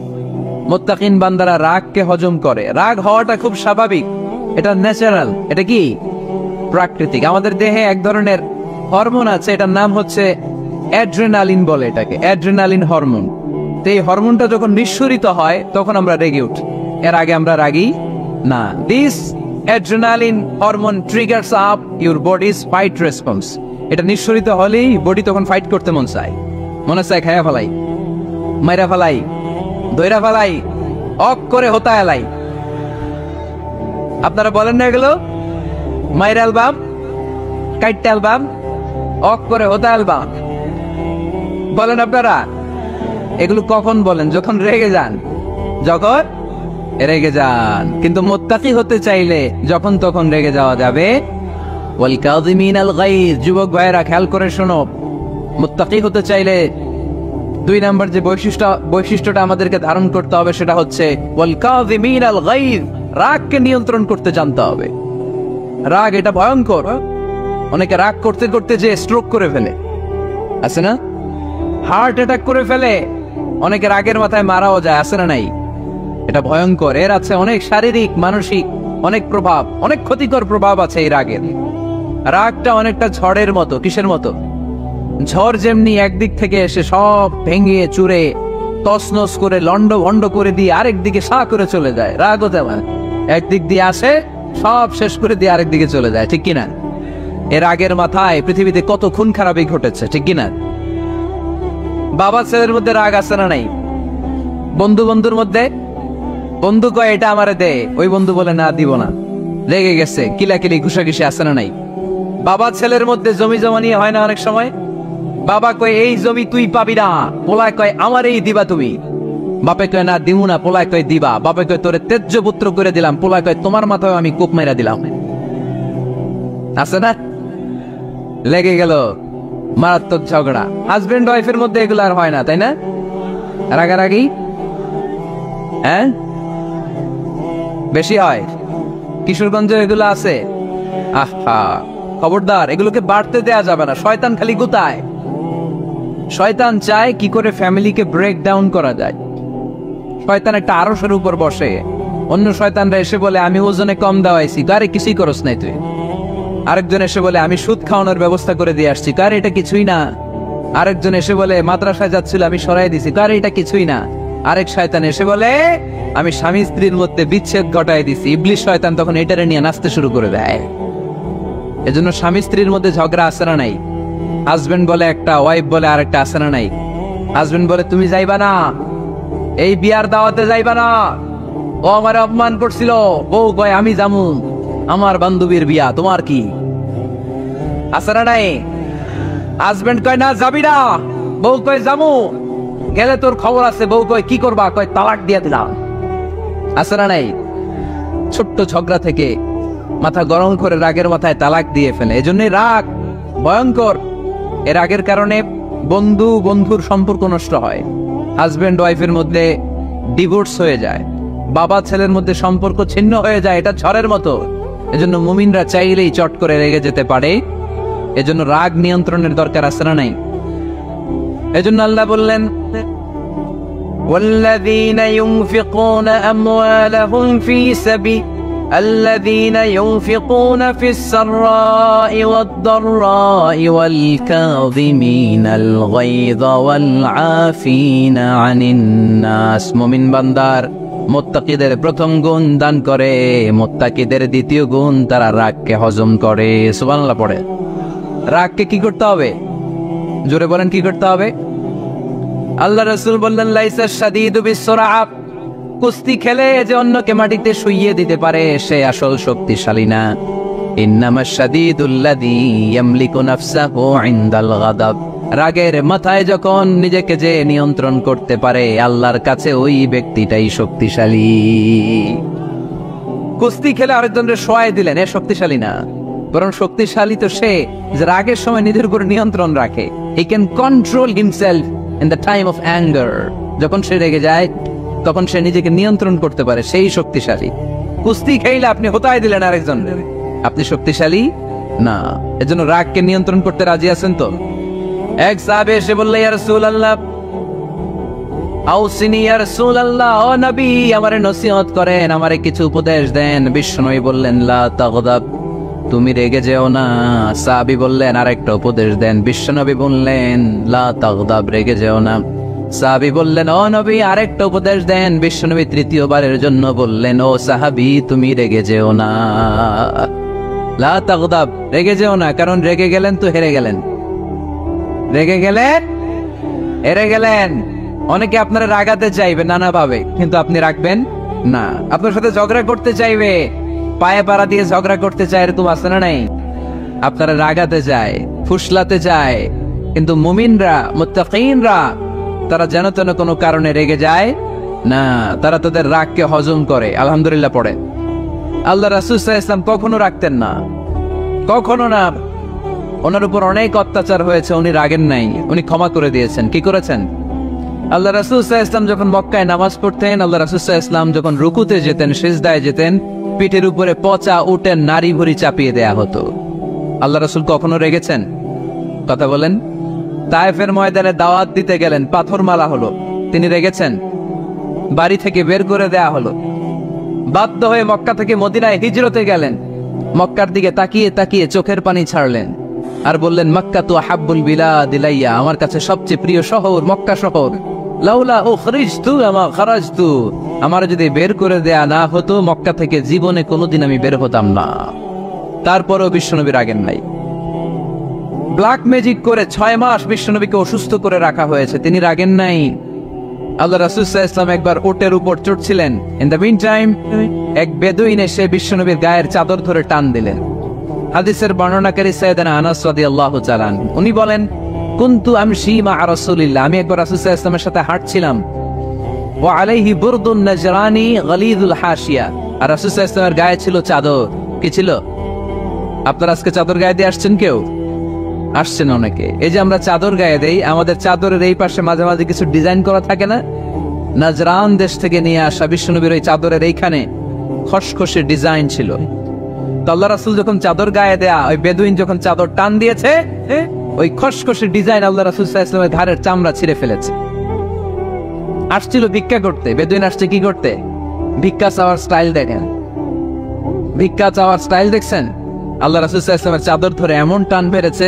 মুত্তাকিন বান্দারা রাগকে হজম করে। রাগ হওয়াটা খুব স্বাভাবিক, এটা ন্যাচারাল, এটা কি প্রাকৃতিক। আমাদের দেহে এক ধরনের হরমোন আছে, এটার নাম হচ্ছে অ্যাড্রেনালিন বলে এটাকে, অ্যাড্রেনালিন হরমোন। তো এই হরমোনটা যখন নিঃসরিত হয় তখন আমরা রেগে উঠি, এর আগে আমরা রাগি না। This adrenaline hormone triggers up your bodies fight response. এটা নিঃসরিত হলেই বডি তখন ফাইট করতে মন চায়, মনে চায় খায়া ফেলাই, মাইরা ফেলাই, দইরা ফেলাই, অক করে হতা এলাই। আপনারা বলেন না এগুলো? মাইরা অ্যালবাম, কাইটটা অ্যালবাম, অক করে হতা অ্যালবাম বলেন আপনারা? এগুলো কখন বলেন? যখন রেগে যান, যখন রেগে যান। কিন্তু মুত্তাকি হতে চাইলে যখন তখন রেগে যাওয়া যাবে। ওয়াল কাযিমিনাল গায়জ, যুবক ভাইরা খেয়াল করে শোনো, মুত্তাকি হতে চাইলে 2 নাম্বার যে বৈশিষ্ট্যটা আমাদেরকে ধারণ করতে হবে সেটা হচ্ছে ওয়াল কাযিমিনাল গায়জ, রাগকে নিয়ন্ত্রণ করতে জানতে হবে। রাগ এটা ভয়ঙ্কর। অনেকে রাগ করতে করতে যে স্ট্রোক করে ফেলে, আছে না? হার্ট অ্যাটাক করে ফেলে। অনেকে রাগের মাথায় মারাও যায়, আছে না নাই? এটা ভয়ঙ্কর। এর আছে অনেক শারীরিক মানসিক অনেক প্রভাব, অনেক ক্ষতিকর প্রভাব আছে এই রাগের। রাগটা অনেকটা ঝড়ের মতো। কিসের মতো? ঝড় যেমনি একদিক থেকে এসে সব ভেঙে চুরে তছনছ করে লন্ড ভন্ড করে দিয়ে আরেক দিকে সা করে চলে যায়, রাগও তেমন একদিক দিয়ে আসে সব শেষ করে দিয়ে আরেক দিকে চলে যায়, ঠিক কিনা? এর রাগের মাথায় পৃথিবীতে কত খুন খারাপই ঘটেছে, ঠিক কিনা? বাবা ছেলের মধ্যে রাগ আছে না নাই? বন্ধু বন্ধুর মধ্যে, বন্ধু কয় এটা আমারে দে, ওই বন্ধু বলে না দিব না, রেগে গেছে, কিলাকিলি ঘুষাঘুষি আছে না নাই? বাবা ছেলের মধ্যে জমি জমা নিয়ে হয় না অনেক সময়? বাবা কয় এই জমি তুই পাবি না, পোলায় কয় আমার এই দিবা তুমি। বাপে কয় না দিমু না, পোলায় কয় দিবা। বাপে কয় তোরে তেজ্য পুত্র করে দিলাম, পোলায় কয় তোমার মাথায় আমি কূপ মেরা দিলাম। আছে না? লেগে গেল, মারাত্মক ঝগড়া। হাজবেন্ড ওয়াইফের মধ্যে এগুলো আর হয় না, তাই না? রাগারাগি হ্যাঁ বেশি হয়। কিশোরগঞ্জে এগুলো আছে। আহা, খবরদার, এগুলোকে বাড়তে দেয়া যাবে না। শয়তান খালি গুতায়। শয়তান চায় কি করে ফ্যামিলিকে ব্রেক ডাউন করা যায়। শয়তান একটা আরশের উপর বসে, অন্য শয়তানরা এসে বলে আমি ওজনে কম দাওয়াইছি, আরে কিছুই করস নাই তুই। আরেকজন এসে বলে আমি সুদ খাওয়ানোর ব্যবস্থা করে দিয়ে আসছি, কার এটা কিছুই না। আরেকজন এসে বলে মাদ্রাসায় যাচ্ছিল আমি সরাই দিছি, কার এটা কিছুই না। আরেক শয়তান এসে বলে আমি স্বামী স্ত্রীর মধ্যে বিচ্ছেদ ঘটাই দিছি। ইবলিশ শয়তান তখন এটারে নিয়ে নাচতে শুরু করে দেয়। এজন্য স্বামী স্ত্রীর মধ্যে ঝগড়া আছে না নাই? হাজবেন্ড বলে একটা, ওয়াইফ বলে আরেকটা, আছে না নাই? হাজবেন্ড বলে তুমি যাইবা না, এই বিয়ার দাওয়াতে যাইবা না, ও আমার অপমান করছিল। বউ কয় আমি যামু, আমার বান্ধবীর বিয়া, তোমার কি? আছে না নাই? হাজবেন্ড কয় না যাবি না, বউ কয় যামু, গেলে তোর খবর আছে। বউ কয় কি করবা? কয় তালাক দিয়ে দিলাম। আছে না নাই? ছোট্ট ঝগড়া থেকে মাথা গরম করে রাগের মাথায় তালাক দিয়ে ফেলে। এজন্য রাগ ভয়ঙ্কর। এর রাগের কারণে বন্ধু বন্ধুর সম্পর্ক নষ্ট হয়, হাজবেন্ড ওয়াইফের মধ্যে ডিভোর্স হয়ে যায়, বাবা ছেলের মধ্যে সম্পর্ক ছিন্ন হয়ে যায়। এটা ঝড়ের মতো। এজন্য মুমিনরা চাইলেই চট করে রেগে যেতে পারে। এজন্য রাগ নিয়ন্ত্রণের দরকার আছে না নাই? এজন্য আল্লাহ বললেন والذين ينفقون أموالهم في سبيل الذين ينفقون في السراء والضراء والكاظمين الغيظ والعافين عن الناس। মুমিন বান্দার মুত্তাকিদের প্রথম গুণ দান করে, মুত্তাকিদের দ্বিতীয় গুণ তারা রাগকে হজম করে। সুবহানাল্লাহ পড়ে। রাগকে কি করতে হবে? জোরে বলেন কি করতে হবে? আল্লাহ রাসূল বললেন লাইসা শাদীদু বিসসুরআ, কুস্তি খেলে যে অন্যকে মাটিতে শুইয়ে দিতে পারে সে আসল শক্তিশালী না। ইন্নামাশ শাদীদুল্লাযী ইয়ামলিকু নাফসাহু ইনদাল গাদাব, রাগের মাথায় যখন নিজেকে যে নিয়ন্ত্রণ করতে পারে আল্লাহর কাছে ওই ব্যক্তিটাই শক্তিশালী। কুস্তি খেলে আরেকজনের শোয়াই দিলেন, এ শক্তিশালী না, বরং শক্তিশালী তো সে যে রাগের সময় নিজের উপর নিয়ন্ত্রণ রাখে। He can control himself in the time of anger. যখন সে রেগে যায় তখন সে নিজেকে নিয়ন্ত্রণ করতে পারে, সেই শক্তিশালী। কুস্তি খেলে আপনি হোতায় দিলেন আরেকজনের, আপনি শক্তিশালী না। এজন্য রাগকে নিয়ন্ত্রণ করতে রাজি আছেন তো? এক সাহাবী এসে বলল ইয়া রাসূলুল্লাহ আউসিনি ইয়া রাসূলুল্লাহ, ও নবী আমারে নসিহত করেন, আমারে কিছু উপদেশ দেন। বিশ্বনবী বললেন লা তাগদাব, তুমি রেগে যেও না। সাহাবী বললেন আরেকটা উপদেশ দেন। বিশ্বনবী বললেন লা তাগদাব, রেগে যেও না। সাহাবী বললেন ও নবী আরেকটা উপদেশ দেন। বিশ্বনবী তৃতীয়বারের জন্য বললেন ও সাহাবী তুমি রেগে যেও না, লা তাগদাব, রেগে যেও না। কারণ রেগে গেলেন তো হেরে গেলেন, রেগে গেলেন হেরে গেলেন। অনেকে আপনারা রাগাতে চাইবে নানা ভাবে, কিন্তু আপনি রাখবেন না। আপনার সাথে ঝগড়া করতে চাইবে, পায়ে পাড়া দিয়ে ঝগড়া করতে চায়, এরকম আছে না নাই? আপনারা রাগাতে চায়, ফুসলাতে চায়, কিন্তু মুমিনরা মুত্তাকিনরা তারা যেন তেন কোনো কারণে রেগে যায় না, তারা তাদের রাগকে হজম করে। আলহামদুলিল্লাহ পড়ে। আল্লাহ রাসূল সাল্লাল্লাহু আলাইহি ওয়াসাল্লাম কখনো রাখতেন না, কখনো না। ওনার উপর অনেক অত্যাচার হয়েছে, উনি রাগেন নাই, উনি ক্ষমা করে দিয়েছেন। কি করেছেন? আল্লাহ রাসূল সাল্লাল্লাহু আলাইহি ওয়াসাল্লাম যখন মক্কায় নামাজ পড়তেন, আল্লাহ রাসূল সাল্লাল্লাহু আলাইহি ওয়াসাল্লাম যখন রুকুতে যেতেন, সিজদায় যেতেন, পিঠের উপরে পচা উটের নারী ভুঁড়ি চাপিয়ে দেয়া হতো। আল্লাহ রাসূল কখনো রেগেছেন? কথা বলেন। তায়েফের ময়দানে দাওয়াত দিতে গেলেন, পাথর মারা হলো, তিনি রেগেছেন, বাড়ি থেকে বের করে দেয়া হলো। বাধ্য হয়ে মক্কা থেকে মদিনায় হিজরতে গেলেন। মক্কার দিকে তাকিয়ে তাকিয়ে চোখের পানি ছাড়লেন আর বললেন, মক্কা তু আহাব্বুল বিলাদ ইলাইয়া, আমার কাছে সবচেয়ে প্রিয় শহর মক্কা শহর। লাউলা উখরিজতু আমা খারাজতু, আমার যদি বের করে দেয়া না হতো মক্কা থেকে জীবনে কোনোদিন আমি বের হতাম না। তারপরেও বিশ্বনবী রাগেন নাই। ব্ল্যাক ম্যাজিক করে 6 মাস বিশ্বনবীকে অসুস্থ করে রাখা হয়েছে, তিনি রাগেন নাই। আল্লাহ রাসূল সাল্লাল্লাহু আলাইহি ওয়াসাল্লাম একবার উটের উপর চড়ছিলেন। ইন দ্য মিন টাইম এক বেদুইন এসে বিশ্বনবীর গায়ের চাদর ধরে টান দিলেন। হাদিসের বর্ণনাকারী সাইয়েদনা আনাস রাদিয়াল্লাহু তাআলা উনি বলেন, কুনতু আমশি মা রাসূলিল্লাহ, আমি একবার রাসূল সাল্লাল্লাহু আলাইহি ওয়াসাল্লামের সাথে হাঁটছিলাম। ওয়া আলাইহি বুরদুন নাজরানি গলিযুল হাশিয়া, আর রাসূল সাল্লাল্লাহু আলাইহি ওয়াসাল্লামের গায়ে ছিল চাদর। কি ছিল? আপনারা আজকে চাদর গায়ে দিয়ে আসছেন? কেউ আসছেন অনেকে। এই যে আমরা চাদর গায়ে দেই, আমাদের চাদরের এই পাশে মাঝে মাঝে কিছু ডিজাইন করা থাকে না? নাজরান দেশ থেকে নিয়ে আসা বিশ্বনবীর ওই চাদরের এইখানে খসখসে ডিজাইন ছিল। তো আল্লাহ রাসূল যখন চাদর গায়ে দেয়া, ওই বেদুইন যখন চাদর টান দিয়েছে, ওই খসখসে ডিজাইন আল্লাহ রাসূল সাল্লাল্লাহু আলাইহি ওয়াসাল্লামের ঘাড়ের চামড়া ছিঁড়ে ফেলেছে। আসছিল ভিক্ষা করতে। বেদুইন আসছে কি করতে? ভিক্ষা চাওয়ার স্টাইল দেখেন, ভিক্ষা চাওয়ার স্টাইল দেখছেন? আল্লাহ রাসূল সাল্লাল্লাহু আলাইহি ওয়াসাল্লামের চাদর ধরে এমন টান মেরেছে,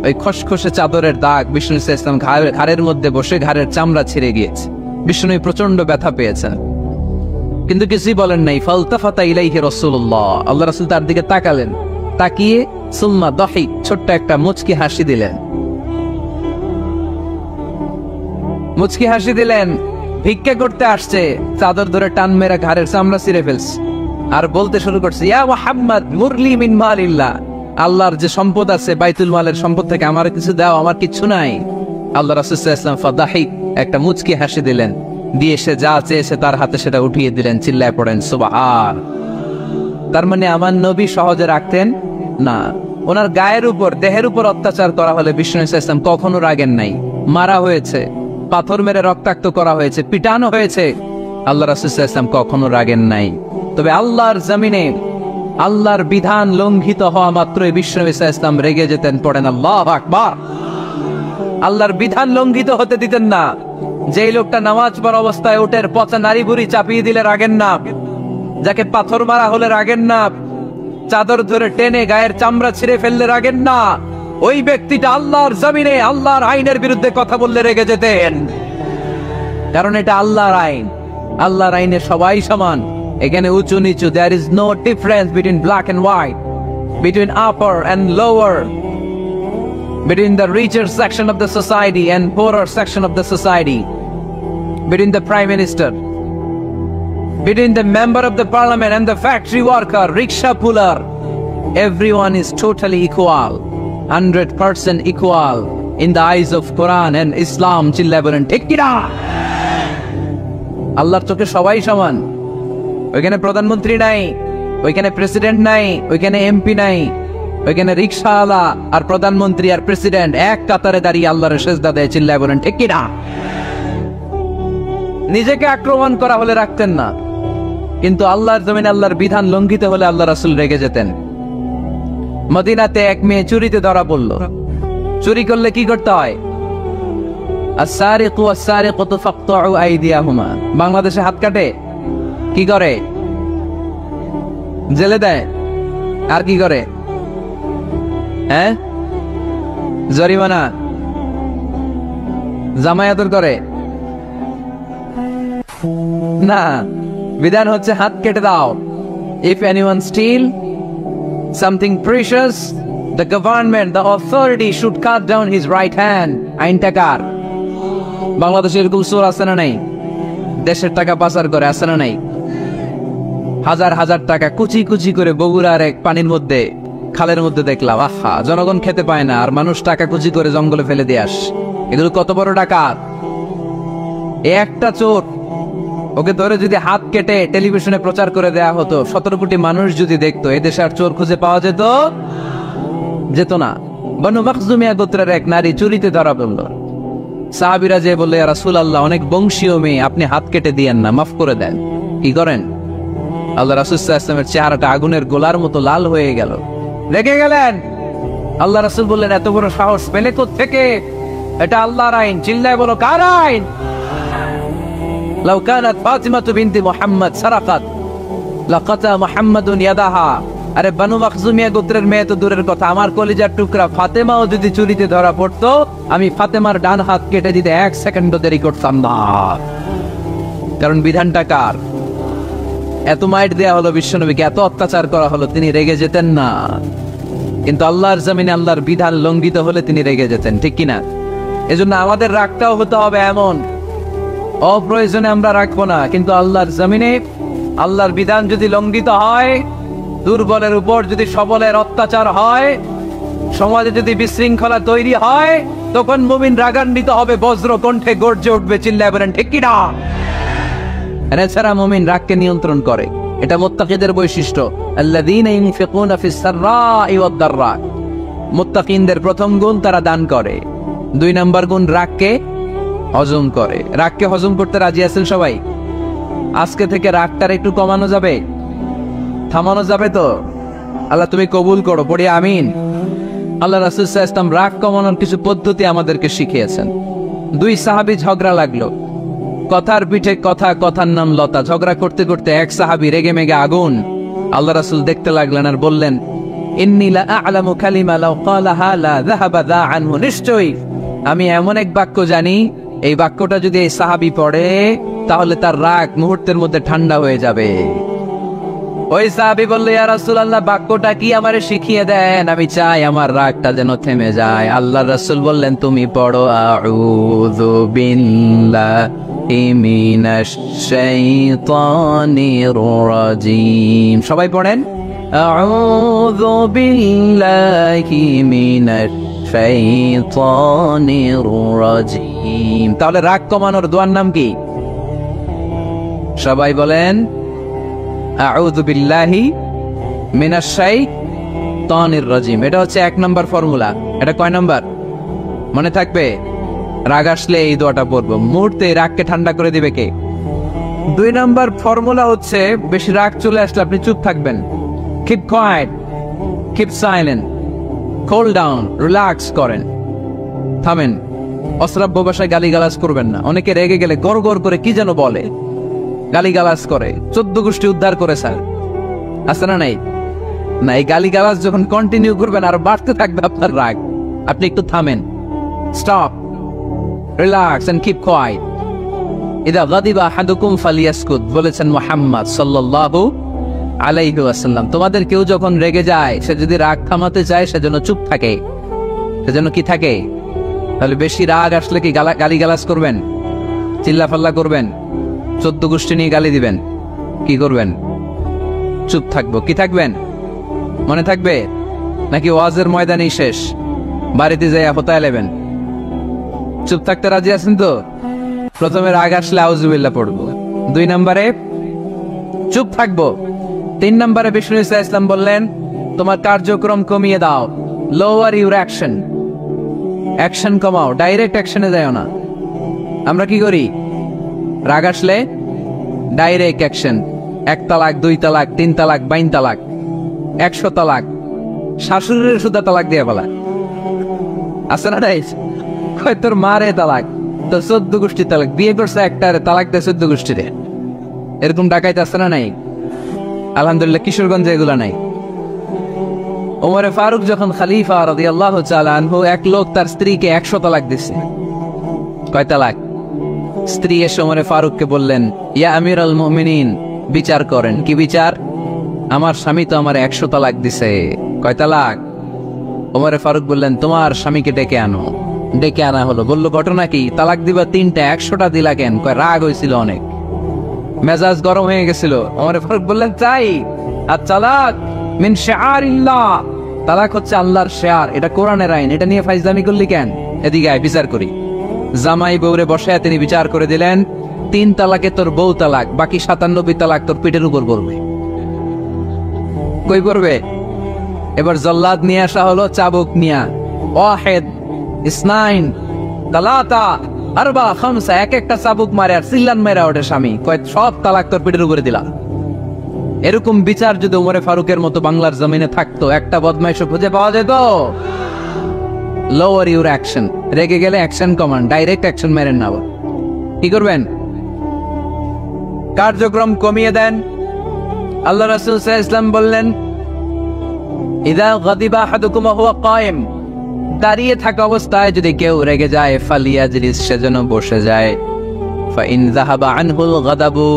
ওই খসখসে চাদরের দাগ বিষ্ণু সাল্লাল্লাহু আলাইহি ওয়াসাল্লাম ঘাড়ের মধ্যে বসে ঘাড়ের চামড়া ছিঁড়ে গিয়েছে। বিষ্ণু প্রচন্ড ব্যথা পেয়েছেন, কিন্তু কিছুই বলেন নাই। ফালতাফাতা ইলাইহি রাসূলুল্লাহ, আল্লাহ রাসূল তার দিকে তাকালেন, তাকিয়ে সুম্মা দাহিক, ছোট্ট একটা মুচকি হাসি দিলেন। মুচকি হাসি দিলেন। ভিক্ষা করতে আসছে, চাদর ধরে টান মেরে ঘাড়ের চামড়া ছিঁড়ে ফেলছে, আর বলতে শুরু করছে, ইয়া মুহাম্মদ মুরলি মিন মালিল্লাহ, আল্লাহর যে সম্পদ আছে বাইতুল মালের সম্পদ থেকে আমার কিছু দাও, আমার কিছু নাই। আল্লাহ রাসূল সাল্লাল্লাহু আলাইহি ওয়াসাল্লাম ফাদাহিক, একটা মুচকি হাসি দিলেন, দিয়ে সে যা চেয়েছে তার হাতে সেটা উঠিয়ে দিলেন। চিল্লায় পড়েন সুবহান। তার মানে আমার নবী সহজে রাখতেন না। ওনার গায়ের উপর, দেহের উপর অত্যাচার করা হলে বিষ্ণু সাল্লাল্লাহু আলাইহি ওয়াসাল্লাম কখনো রাগেন নাই। মারা হয়েছে, পাথর মেরে রক্তাক্ত করা হয়েছে, পিটানো হয়েছে, আল্লাহ রাসূল সাল্লাল্লাহু আলাইহি ওয়াসাল্লাম কখনো রাগেন নাই। তবে আল্লাহর জমিনে আল্লাহর বিধান লঙ্ঘিত হওয়া মাত্রই বিষ্ণু সাল্লাল্লাহু আলাইহি ওয়াসাল্লাম রেগে যেতেন। পড়েন আল্লাহু আকবার। আল্লাহর বিধান লঙ্ঘিত হতে দিতেন না। যেই লোকটা নামাজ পড়া অবস্থায় উটের পচা নারী বুড়ি চাপিয়ে দিলে রাগেন না, যাকে পাথর মারা হলে রাগেন না, চাদর ধরে টেনে গায়ের চামড়া ছিঁড়ে ফেললে রাগেন না, ওই ব্যক্তিটা আল্লাহর জমিনে আল্লাহর আইনের বিরুদ্ধে কথা বললে রেগে যেতেন। কারণ এটা আল্লাহর আইন, আল্লাহর আইনে সবাই সমান। এখানে উঁচু নিচু, there is no difference between black and white, between upper and lower, between the richer section of the society and poorer section of the society, between the prime minister, between the member of the parliament and the factory worker, rickshaw puller. Everyone is totally equal, 100% equal in the eyes of Quran and Islam. চিল্লায় বলেন ঠিক কি না? আল্লাহর চোখে সবাই সমান। ওইখানে প্রধানমন্ত্রী নাই, ওইখানে প্রেসিডেন্ট নাই, ওইখানে এমপি নাই, ওইখানে রিকশাওয়ালা আর প্রধানমন্ত্রী আর প্রেসিডেন্ট এক কাতারে দাঁড়িয়ে আল্লাহর সেজদা দেয়। চিল্লায় বলেন ঠিক কি না? নিজেকে আক্রমণ করা হলে রাখতেন না, কিন্তু আল্লাহর জমিনে আল্লাহর বিধান লঙ্ঘিত হলে আল্লাহ রাসূল রেগে যেতেন। মদিনাতে এক মেয়ে চুরিতে ধরা পড়ল। চুরি করলে কি করতে হয়? আস-সারিকু ওয়াস-সারিকাতু ফাকতাউ আইদিয়াহুমা। বাংলাদেশে হাত কাটে, কি করে? জেলে দেয়। আর কি করে? হ্যাঁ, জরিমানা, জামায়াত করে না। বিধান হচ্ছে হাত কেটে দাও। If anyone steal something precious, the government, the authority should cut down his right hand. আইনটা কার? বাংলাদেশে এরকম চোর আছে না নাই? দেশের টাকা পাচার করে আছে না নাই? হাজার হাজার টাকা কুচি কুচি করে বগুড়ার এক পানির মধ্যে, খালের মধ্যে দেখলাম। আহা, জনগণ খেতে পায় না আর মানুষ টাকা কুচি করে জঙ্গলে ফেলে দিয়ে আস। এগুলো কত বড় ডাকাত! একটা চোর, ওকে ধরে যদি হাত কেটে টেলিভিশনে প্রচার করে দেয়া হতো, 17 কোটি মানুষ যদি দেখতো, এদেশে আর চোর খুঁজে পাওয়া যেত না। বনু মাখজুমিয়া গোত্রের এক নারী চুরিতে ধরা পড়ল। সাহাবীরা যে বললে, ইয়া রাসূলুল্লাহ, অনেক বংশীয় মেয়ে, আপনি হাত কেটে দিয়েন না, মাফ করে দেন। কি করেন? আল্লাহ রাসূল সাল্লাল্লাহু আলাইহি ওয়াসাল্লামের চেহারাটা আগুনের গোলার মতো লাল হয়ে গেল। রেগে গেলেন। আল্লাহ রাসূল বললেন, এত বড় সাহস পেলে কোত্থেকে? এটা আল্লাহর আইন। চিল্লায় বলো, কার আইন? লাউ কানাত ফাতিমাতু বিনতি মুহাম্মদ সারাকাত লাকাতা মুহাম্মাদুন ইয়াদাহা। আরে বানু মাখজুমিয়া গোত্রের মেয়ে তো দূরের কথা, আমার কলিজার টুকরা ফাতেমাও যদি চুরিতে ধরা পড়তো, আমি ফাতেমার ডান হাত কেটে দিতে 1 সেকেন্ডও দেরি করতাম না। কারণ বিধানটা কার? এত মাইট দেয়া হলো বিশ্বনবীকে, এত অত্যাচার করা হলো, তিনি রেগে যেতেন না। কিন্তু আল্লাহর জমিনে আল্লাহর বিধান লঙ্ঘিত হলে তিনি রেগে যেতেন, ঠিক কিনা? এজন্য আমাদের রাগটাও হতে হবে এমন, অপ্রয়োজনে আমরা রাখবো না, কিন্তু আল্লাহর জমিনে আল্লাহর বিধান যদি লঙ্ঘিত হয়, দুর্বলের উপর যদি সবলের অত্যাচার হয়, সমাজে যদি বিশৃঙ্খলা তৈরি হয়, তখন মুমিন রাগান্বিত হবে, বজ্র কণ্ঠে গর্জে উঠবে, চিল্লায় বলেন ঠিক কিনা? এছাড়া মুমিন রাগকে নিয়ন্ত্রণ করে, এটা মুত্তাকিদের বৈশিষ্ট্য। আল্লাযীনা ইউনফিকুনা ফিস সাররাই ওয়াদ দাররা, মুত্তাকিনদের প্রথম গুণ তারা দান করে। 2 নাম্বার গুণ রাগকে হজম করে। রাগকে হজম করতে রাজি আছেন সবাই? আজকে থেকে রাগটার একটু কমানো যাবে, থামানো যাবে তো? আল্লাহ তুমি কবুল করো, পড়ি আমিন। আল্লাহ রাসূল সাল্লাল্লাহু আলাইহি ওয়াসাল্লাম রাগ কমানোর কিছু পদ্ধতি আমাদেরকে শিখিয়েছেন। 2 সাহাবী ঝগড়া লাগলো, কথার পিঠে কথা, কথার নাম লতা। ঝগড়া করতে করতে এক সাহাবী রেগে মেগে আগুন। আল্লাহ রাসূল দেখতে লাগলেন আর বললেন, ইন্নী লা আ'লামু কালিমা লাউ ক্বালাহা লা যাহাবা যা আনহু। নিশ্চয়ই আমি এমন এক বাক্য জানি, এই বাক্যটা যদি এই সাহাবী পড়ে তাহলে তার রাগ মুহূর্তের মধ্যে ঠান্ডা হয়ে যাবে। ওই সাহাবী বলল, ইয়া রাসূলুল্লাহ, বাক্যটা কি আমারে শিখিয়ে দেন, আমি চাই আমার রাগটা যেন থেমে যায়। আল্লাহর রাসূল বললেন, তুমি পড়ো আউযু বিল্লাহি মিনাশ শাইতানির রাজীম। সবাই পড়েন, আউযু বিল্লাহি মিনাশ শাইতানির রাজীম। তাহলে রাগ কমানোর দোয়ার নাম কি? সবাই বলেন, আউযু বিল্লাহি মিনাশ শাইতানির রাজীম। এটা হচ্ছে 1 নাম্বার ফর্মুলা। এটা কয় নাম্বার মনে থাকবে? রাগ আসলে এই দোয়াটা পড়বো, মুহূর্তে রাগকে ঠান্ডা করে দিবে কে? 2 নাম্বার ফর্মুলা হচ্ছে, বেশি রাগ চলে আসলে আপনি চুপ থাকবেন। Keep quiet, keep silent, cool down, relax করেন, থামেন। অশ্রাব্য ভাষায় গালিগালাজ করবেন না। অনেকে রেগে গেলে গড় গড় করে কি যেন বলে, গালিগালাজ করে, 14 গোষ্ঠী উদ্ধার করে স্যার, আছে না নাই? না, এই গালিগালাজ যখন কন্টিনিউ করবেন আর বাড়তে থাকবে আপনার রাগ। আপনি একটু থামেন, stop, relax and keep quiet. ইদা গাদিবা আহাদুকুম ফালিয়াসকুত, বলেছেন মুহাম্মদ সাল্লাল্লাহু আলাইহি ওয়াসাল্লাম। তোমাদের কেউ যখন রেগে যায়, সে যদি রাগ থামাতে চায়, সেজন্য চুপ থাকে, সেজন্য কি থাকে? তাহলে বেশি রাগ আসলে কি গালিগালাজ করবেন, চিল্লাফাল্লা করবেন, 14 গোষ্ঠী নিয়ে গালি দিবেন? কি করবেন? চুপ থাকবো। কি থাকবেন? মনে থাকবে? নাকি ওয়াজের ময়দানেই শেষ, বাড়িতে যাইয়া হোতায় লেবেন? চুপ থাকতে রাজি আছেন তো? প্রথমে রাগ আসলে আউযুবিল্লাহ পড়বো, 2 নম্বরে চুপ থাকবো, 3 নম্বরে বিষ্ণু ইসলাম বললেন, তোমার কার্যক্রম কমিয়ে দাও, লোয়ার ইউর অ্যাকশন, অ্যাকশন কমাও, ডাইরেক্ট অ্যাকশনে যাও না। আমরা কি করি? রাগ আসলে ডাইরেক্ট অ্যাকশন, 1 তালাক, 2 তালাক, 3 তালাক, 52 তালাক, 100 তালাক, শাশুড়ির সুদা তালাক দিয়ে বলা আছে না? তোর মারে তালাক, তোর 14 গোষ্ঠী তালাক, বিয়ে করছে একটা, তালাক দেয় 14 গোষ্ঠীতে। এরকম ডাকাইতে আছে না নাই? আলহামদুলিল্লাহ কিশোরগঞ্জে এগুলা নাই। ওমরে ফারুক যখন খলিফা রাদিয়াল্লাহু তাআলা আনহু, এক লোক তার স্ত্রীকে 100 তালাক দিছে। কয় তালাক? স্ত্রী এসে ওমরে ফারুককে বললেন, ইয়া আমিরুল মুমিনিন, বিচার করেন। কি বিচার? আমার স্বামী তো আমার 100 তালাক দিছে। কয় তালাক? ওমরে ফারুক বললেন, তোমার স্বামীকে ডেকে আনো। ডেকে আনা হলো। বলল, ঘটনা কি? তালাক দিবা 3টা, 100টা দিলা কেন? কয় রাগ হয়েছিল অনেক, মেজাজ গরম হয়ে গেছিল। ওমরে ফারুক বললেন, তাই? আর তালাক মিন শিআরিল্লাহ, তালাক হচ্ছে আল্লাহর শিয়ার, এটা কোরআনের আইন, এটা নিয়ে ফাইজলামি করলি কেন? এদিকে আয়, বিচার করি। জামাই বউরে বসায় তিনি বিচার করে দিলেন, 3 তালাকে তোর বউ তালাক, বাকি 97 তালাক তোর পিঠের উপর পড়বে। কই পড়বে? এবার জল্লাদ নিয়ে আসা হলো, চাবুক নিয়া, ওয়াহিদ, ইসনাইন, তালাতা, আরবা, খামসা, একটা চাবুক মারে আর চিল্লান মেরা ওঠে স্বামী। কয় সব তালাক তোর পিঠের উপরে দিলাম। এরকম বিচার যদি ওমরে ফারুকের মতো বাংলার জমিনে থাকতো, একটা বদমাইশও খুঁজে পাওয়া যেত? লোয়ার ইউর অ্যাকশন, রেগে গেলে অ্যাকশন কমান, ডাইরেক্ট অ্যাকশন মেরেন না। কি করবেন? কার্যক্রম কমিয়ে দেন। আল্লাহ রাসূল সাল্লাল্লাহু আলাইহি ওয়াসাল্লাম বললেন, ইযা গাদিবা আহাদুকুম ওয়া হুয়া কায়েম, দাঁড়িয়ে থাকা অবস্থায় যদি কেউ রেগে যায়, ফালিয়াজলিস, সেজন্য বসে যায়। ফাইন যাহাবা আনহুল গাদাবু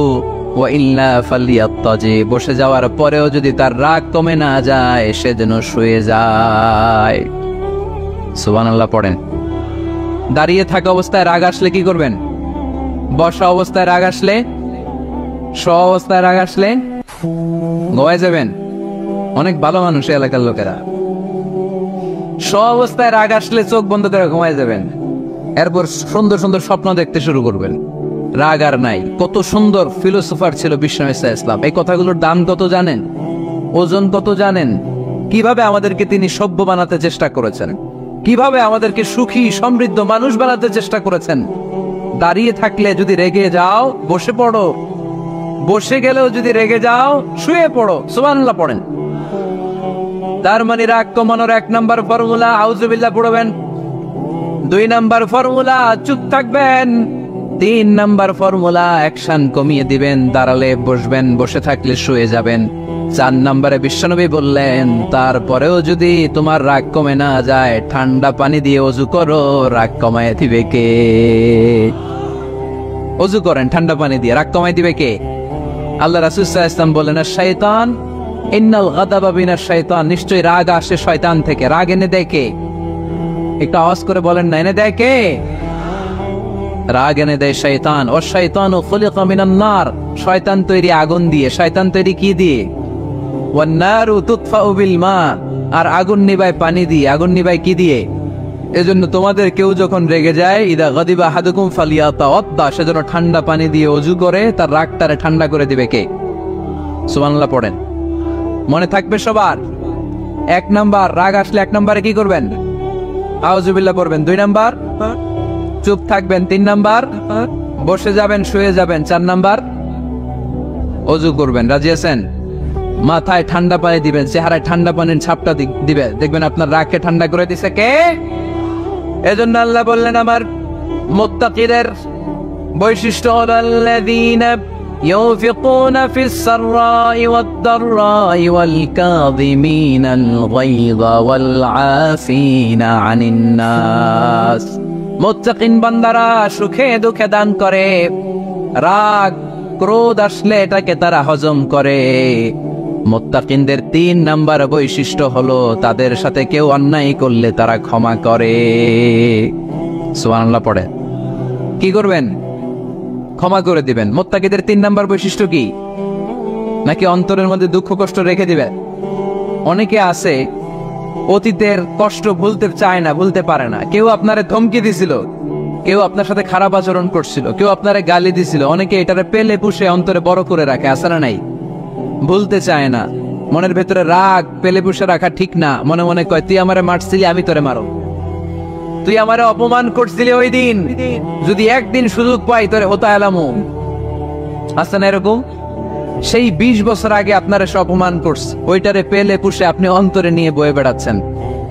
ওয়া ইল্লা ফালিয়াত্তাজি, বসে যাওয়ার পরেও যদি তার রাগ কমে না যায়, সেজন্য শুয়ে যায়। সুবহানাল্লাহ পড়েন। দাঁড়িয়ে থাকা অবস্থায় রাগ আসলে কি করবেন? বসা অবস্থায় রাগ আসলে, শোয়া অবস্থায় রাগ আসলে ঘুমায় যাবেন। অনেক ভালো মানুষ এলাকার লোকেরা। শোয়া অবস্থায় রাগ আসলে চোখ বন্ধ করে ঘুমায় যাবেন। এরপর সুন্দর সুন্দর স্বপ্ন দেখতে শুরু করবেন। রাগ আর নাই। কত সুন্দর ফিলোসোফার ছিল বিশ্বনবী সাল্লাল্লাহু আলাইহি ওয়াসাল্লাম। এই কথাগুলোর দাম কত জানেন? ওজন কত জানেন? কিভাবে আমাদেরকে তিনি সভ্য বানাতে চেষ্টা করেছেন, কিভাবে আমাদেরকে সুখী সমৃদ্ধ মানুষ বানাতে চেষ্টা করেছেন। দাঁড়িয়ে থাকলে যদি রেগে যাও, বসে পড়ো। বসে গেলেও যদি রেগে যাও, শুয়ে পড়ো। সুবহানাল্লাহ পড়েন। তার মানে রাগ কমানোর 1 নাম্বার ফর্মুলা আউযুবিল্লাহ পড়বেন। 2 নাম্বার ফর্মুলা চুপ থাকবেন। 3 নাম্বার ফর্মুলা অ্যাকশন কমিয়ে দিবেন, দাঁড়ালে বসবেন, বসে থাকলে শুয়ে যাবেন। 4 নাম্বারে বিশ্বনবী বললেন, তারপরেও যদি তোমার রাগ কমে না যায়, ঠান্ডা পানি দিয়ে ওযু করো, রাগ কমায় দিবে কে? ওযু করেন ঠান্ডা পানি দিয়ে, রাগ কমায় দিবে কে? আল্লাহ রাসূল সাল্লাল্লাহু আলাইহি ওয়াসাল্লাম বলেন, শয়তান, ইন্নাল গাদাবা মিনাশ শয়তান, নিশ্চয়ই রাগ আসে শয়তান থেকে। রাগ এনে দেয় কে? একটু আওয়াজ করে বলেন না, এনে দেয় কে? রাগ এনে দেয় শয়তান। ও শয়তানু খুলিকা মিনান নার, শয়তান তৈরি আগুন দিয়ে। শয়তান তৈরি কি দিয়ে? ওয়ান নারু তুতফাউ বিল মা, আর আগুন নিভায় পানি দিয়ে। আগুন নিভায় কি দিয়ে? এজন্য তোমাদের কেউ যখন রেগে যায়, ইদা গাদিবা আহাদুকুম ফালিয়াতাওয়াদ্দা, সেজন্য ঠান্ডা পানি দিয়ে ওযু করে তার রাগটারে ঠান্ডা করে দিবে কে? সুবহানাল্লাহ পড়েন। মনে থাকবে সবার। 1 নাম্বার, রাগ আসলে 1 নাম্বারে কি করবেন? আউযুবিল্লাহ পড়বেন। 2 নাম্বার, চুপ থাকবেন। 3 নাম্বার, বসে যাবেন, শুয়ে যাবেন। 4 নাম্বার, ওযু করবেন। রাজি আছেন? মাথায় ঠান্ডা পানি দিবেন, চেহারায় ঠান্ডা পানির ছাপটা দিবে, দেখবেন আপনার রাগকে ঠান্ডা করে দিছে কে? এজন্য আল্লাহ বললেন, আমার মুত্তাকিদের বৈশিষ্ট্য হলো আল্লাযীনা ইউনফিকুনা ফিস সাররাই ওয়াদ দাররাই ওয়াল কাযিমিনাল গায়যা ওয়াল আফিনা আনিন নাস। মুত্তাকিন বান্দারা সুখে দুঃখে দান করে, রাগ ক্রোধ আসলে এটাকে তারা হজম করে। মুত্তাকিনদের 3 নাম্বার বৈশিষ্ট্য হলো, তাদের সাথে কেউ অন্যায় করলে তারা ক্ষমা করে। সুবহানাল্লাহ পড়ে। কি করবেন? ক্ষমা করে দিবেন। মুত্তাকিদের 3 নাম্বার বৈশিষ্ট্য কি? নাকি অন্তরের মধ্যে দুঃখ কষ্ট রেখে দিবেন? অনেকে আছে অতীতের কষ্ট ভুলতে চায় না, ভুলতে পারে না। কেউ আপনারে ধমকি দিছিল, কেউ আপনার সাথে খারাপ আচরণ করছিল, কেউ আপনারে গালি দিছিল, অনেকে এটারে পেলে পুষে অন্তরে বড় করে রাখে, আছে না নাই? ভুলতে চায় না। মনের ভেতরে রাগ পেলে পুষে রাখা ঠিক না। মনে মনে কয়, তুই আমারে মারছিলি, আমি তোরে মারো। তুই আমারে অপমান করছিলি ওই দিন, যদি একদিন সুযোগ পাই তোরে হতা এলামু। আছে না এরকম? সেই 20 বছর আগে আপনারা সব অপমান করছে, ওইটারে পেলে পুষে আপনি অন্তরে নিয়ে বয়ে বেড়াচ্ছেন।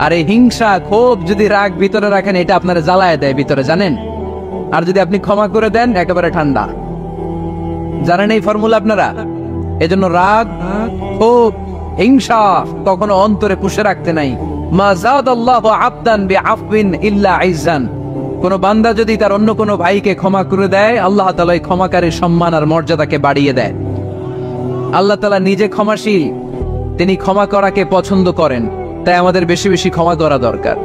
আর এই হিংসা ক্ষোভ যদি রাগ ভিতরে রাখেন, এটা আপনারা জ্বালায় দেয় ভিতরে, জানেন? আর যদি আপনি ক্ষমা করে দেন, একেবারে ঠান্ডা। জানেন এই ফর্মুলা আপনারা? এজন্য রাগ ক্ষোভ হিংসা কখনো অন্তরে পুষে রাখতে নাই। মা যাদাল্লাহু আবদান বিআফওয়িন ইল্লা ইজ্জান, কোন বান্দা যদি তার অন্য কোন ভাইকে ক্ষমা করে দেয়, আল্লাহ তাআলা এই ক্ষমাকারীর সম্মান আর মর্যাদাকে বাড়িয়ে দেয়। আল্লাহ তাআলা নিজে ক্ষমাশীল, তিনি ক্ষমা করাকে পছন্দ করেন। তাই আমাদের বেশি বেশি ক্ষমা করা দরকার।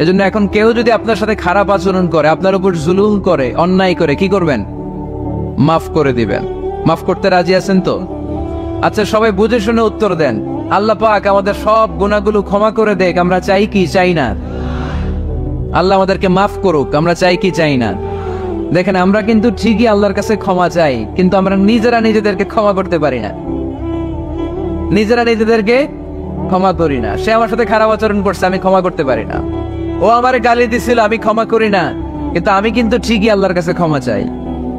এজন্য এখন কেউ যদি আপনার সাথে খারাপ আচরণ করে, আপনার উপর জুলুম করে, অন্যায় করে, কি করবেন? মাফ করে দিবেন। মাফ করতে রাজি আছেন তো? আচ্ছা, সবাই বুঝে শুনে উত্তর দেন। আল্লাহ পাক আমাদের সব গুনাহগুলো ক্ষমা করে দেখ, আমরা চাই কি চাই না? আল্লাহ আমাদেরকে মাফ করুক, আমরা চাই কি চাই না? দেখেন, আমরা কিন্তু ঠিকই আল্লাহর কাছে ক্ষমা চাই, কিন্তু আমরা নিজেরা নিজেদেরকে ক্ষমা করতে পারি না। নিজেরা নিজেদেরকে ক্ষমা করি না। সে আমার সাথে খারাপ আচরণ করছে, আমি ক্ষমা করতে পারি না। ও আমারে গালি দিছিল, আমি ক্ষমা করি না, কিন্তু আমি কিন্তু ঠিকই আল্লাহর কাছে ক্ষমা চাই।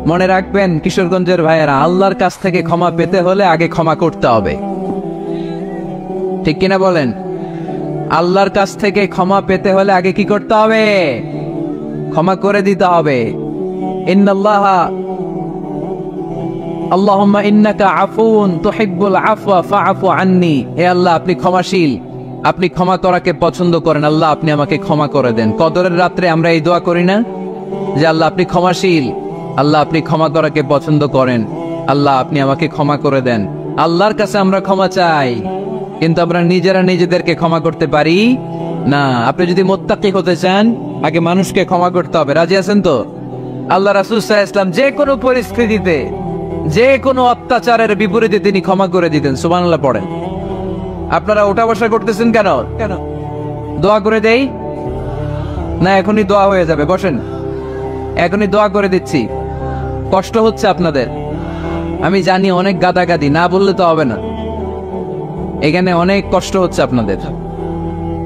মনে রাখবেন কিশোরগঞ্জের ভাইয়েরা, আল্লাহর কাছ থেকে ক্ষমা পেতে হলে আগে ক্ষমা করতে হবে। ঠিক কিনা বলেন? আল্লাহর কাছ থেকে ক্ষমা পেতে হলে আগে কি করতে হবে? ক্ষমা করে দিতে হবে। ইন্নাল্লাহা আল্লাহুম্মা ইন্নাকা আফুন তুহিব্বুল আফওয়া ফাআফু আন্নি। হে আল্লাহ, আপনি ক্ষমাশীল, আপনি ক্ষমা করাকে পছন্দ করেন, আল্লাহ আপনি আমাকে ক্ষমা করে দেন। কদরের রাত্রে আমরা এই দোয়া করি না যে আল্লাহ আপনি ক্ষমাশীল, আল্লাহ আপনি ক্ষমা করাকে পছন্দ করেন, আল্লাহ আপনি আমাকে ক্ষমা করে দেন। আল্লাহর কাছে আমরা ক্ষমা চাই, কিন্তু আমরা নিজেরা নিজেদেরকে ক্ষমা করতে পারি না। আপনি যদি মুত্তাকি হতে চান, আগে মানুষকে ক্ষমা করতে হবে। রাজি আছেন তো? আল্লাহ রাসূল সাল্লাল্লাহু আলাইহি ওয়াসাল্লাম যে কোনো পরিস্থিতিতে, যে কোনো অত্যাচারের বিপরীতে তিনি ক্ষমা করে দিতেন। সুবহানাল্লাহ পড়েন। আপনারা ওঠা বসা করতেছেন কেন? দোয়া করে দেই না? এখনই দোয়া হয়ে যাবে, বসেন, এখনই দোয়া করে দিচ্ছি। কষ্ট হচ্ছে আপনাদের, আমি জানি, অনেক গাদাগাদি, না বললে তো হবে না। এখানে অনেক কষ্ট হচ্ছে আপনাদের।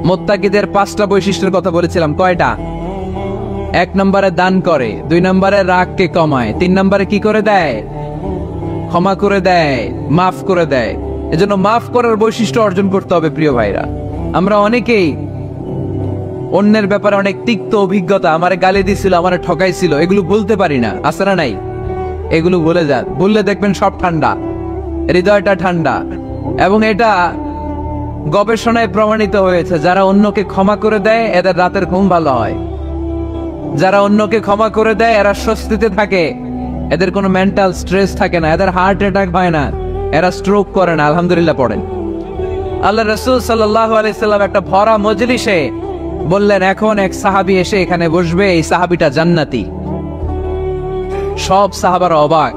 মুত্তাকিদের 5টা বৈশিষ্ট্যের কথা বলেছিলাম, কয়টা? 1 নম্বরে দান করে, 2 নম্বরে রাগকে কমায়, 3 নম্বরে কি করে দেয়? ক্ষমা করে দেয়, মাফ করে দেয়। এজন্য মাফ করার বৈশিষ্ট্য অর্জন করতে হবে প্রিয় ভাইরা। আমরা অনেকেই অন্যের ব্যাপারে অনেক তিক্ত অভিজ্ঞতা, আমারে গালি দিছিল, আমারে ঠকাইছিল, এগুলো ভুলতে পারি না। আছে না নাই? এগুলো ভুলে যান, ভুললে দেখবেন সব ঠান্ডা, হৃদয়টা ঠান্ডা। এবং এটা গবেষণায় প্রমাণিত হয়েছে, যারা অন্যকে ক্ষমা করে দেয় এদের রাতের ঘুম ভালো হয়। যারা অন্যকে ক্ষমা করে দেয় এরা স্বস্তিতে থাকে, এদের কোনো মেন্টাল স্ট্রেস থাকে না, এদের হার্ট অ্যাটাক হয় না, এরা স্ট্রোক করে না। আলহামদুলিল্লাহ পড়েন। আল্লাহ রাসূল সাল্লাল্লাহু আলাইহি সাল্লাম একটা ভরা মজলিসে বললেন, এখন এক সাহাবী এসে এখানে বসবে, এই সাহাবীটা জান্নাতি। সব সাহাবারা অবাক,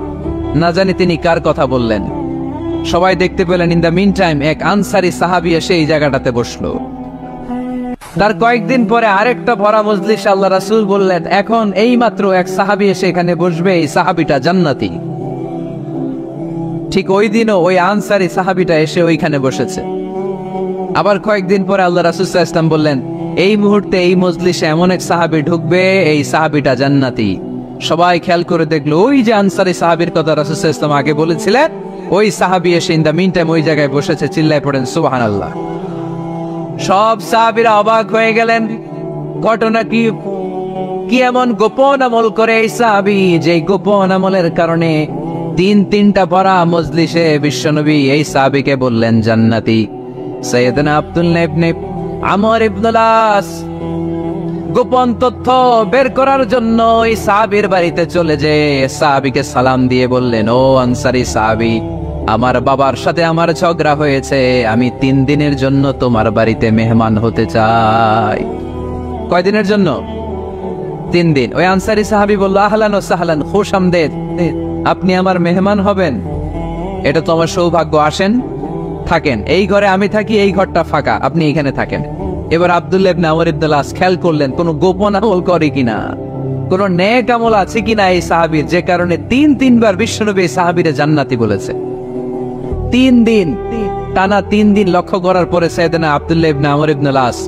না জানি তিনি কার কথা বললেন। সবাই দেখতে পেলেন, ইন দ্য মিন টাইম এক আনসারী সাহাবী এসে এই জায়গাটাতে বসলো। তার কয়েকদিন পরে আরেকটা ভরা মজলিস আল্লাহ রাসূল বললেন, এখন এই মাত্র এক সাহাবী এসে এখানে বসবে, এই সাহাবীটা জান্নাতি। ঠিক ওই দিনও ওই আনসারী সাহাবীটা এসে ওইখানে বসেছে। আবার কয়েকদিন পরে আল্লাহ রাসূল সাল্লাল্লাহু আলাইহি ওয়াসাল্লাম বললেন, এই মুহূর্তে এই মজলিসে এমন এক সাহাবী ঢুকবে, এই সাহাবীটা জান্নাতি। সবাই খেয়াল করে দেখলো, ওই যে আনসারী সাহাবীর কথা রাসূল সাল্লাল্লাহু আলাইহি ওয়াসাল্লাম আগে বলেছিলেন, ওই সাহাবী এসে ইন দ্য মিন টাইম ওই জায়গায় বসেছে। চিল্লায় পড়েন সুবহানাল্লাহ। সব সাহাবীরা অবাক হয়ে গেলেন, ঘটনা কি? কি এমন গোপন আমল করে এই সাহাবী, যে গোপন আমলের কারণে তিনটা ভরা মজলিসে বিশ্বনবী এই সাহাবীকে বললেন জান্নাতি। সাইয়েদনা আব্দুল্লাহ ইবনে আমর ইবনুল আস গোপন তথ্য বের করার জন্য এই সাহাবীর বাড়িতে চলে যেয়ে সাহাবীকে সালাম দিয়ে বললেন, ও আনসারী সাহাবী, আমার বাবার সাথে আমার ঝগড়া হয়েছে, আমি 3 দিনের জন্য তোমার বাড়িতে মেহমান হতে চাই। কয়দিনের জন্য? 3 দিন। ওই আনসারী সাহাবী বলল, আহলান ওয়া সাহলান, খুশআমদেদ, আপনি আমার মেহমান হবেন, এটা তো আমার সৌভাগ্য। আসেন, থাকেন, এই ঘরে আমি থাকি, এই ঘরটা ফাঁকা, আপনি এখানে থাকেন। এবার আব্দুল্লাহ ইবনে আমর ইবনুল আস খেয়াল করলেন, কোন গোপন আমল করে কিনা, কোন নেক আমল আছে কিনা এই সাহাবীর, যে কারণে 3বার বিশ্বনবী এই সাহাবীরে জান্নাতি বলেছে। 3 দিন টানা 3 দিন লক্ষ্য করার পরে সাইয়েদনা আব্দুল্লাহ ইবনে আমর ইবনুল আস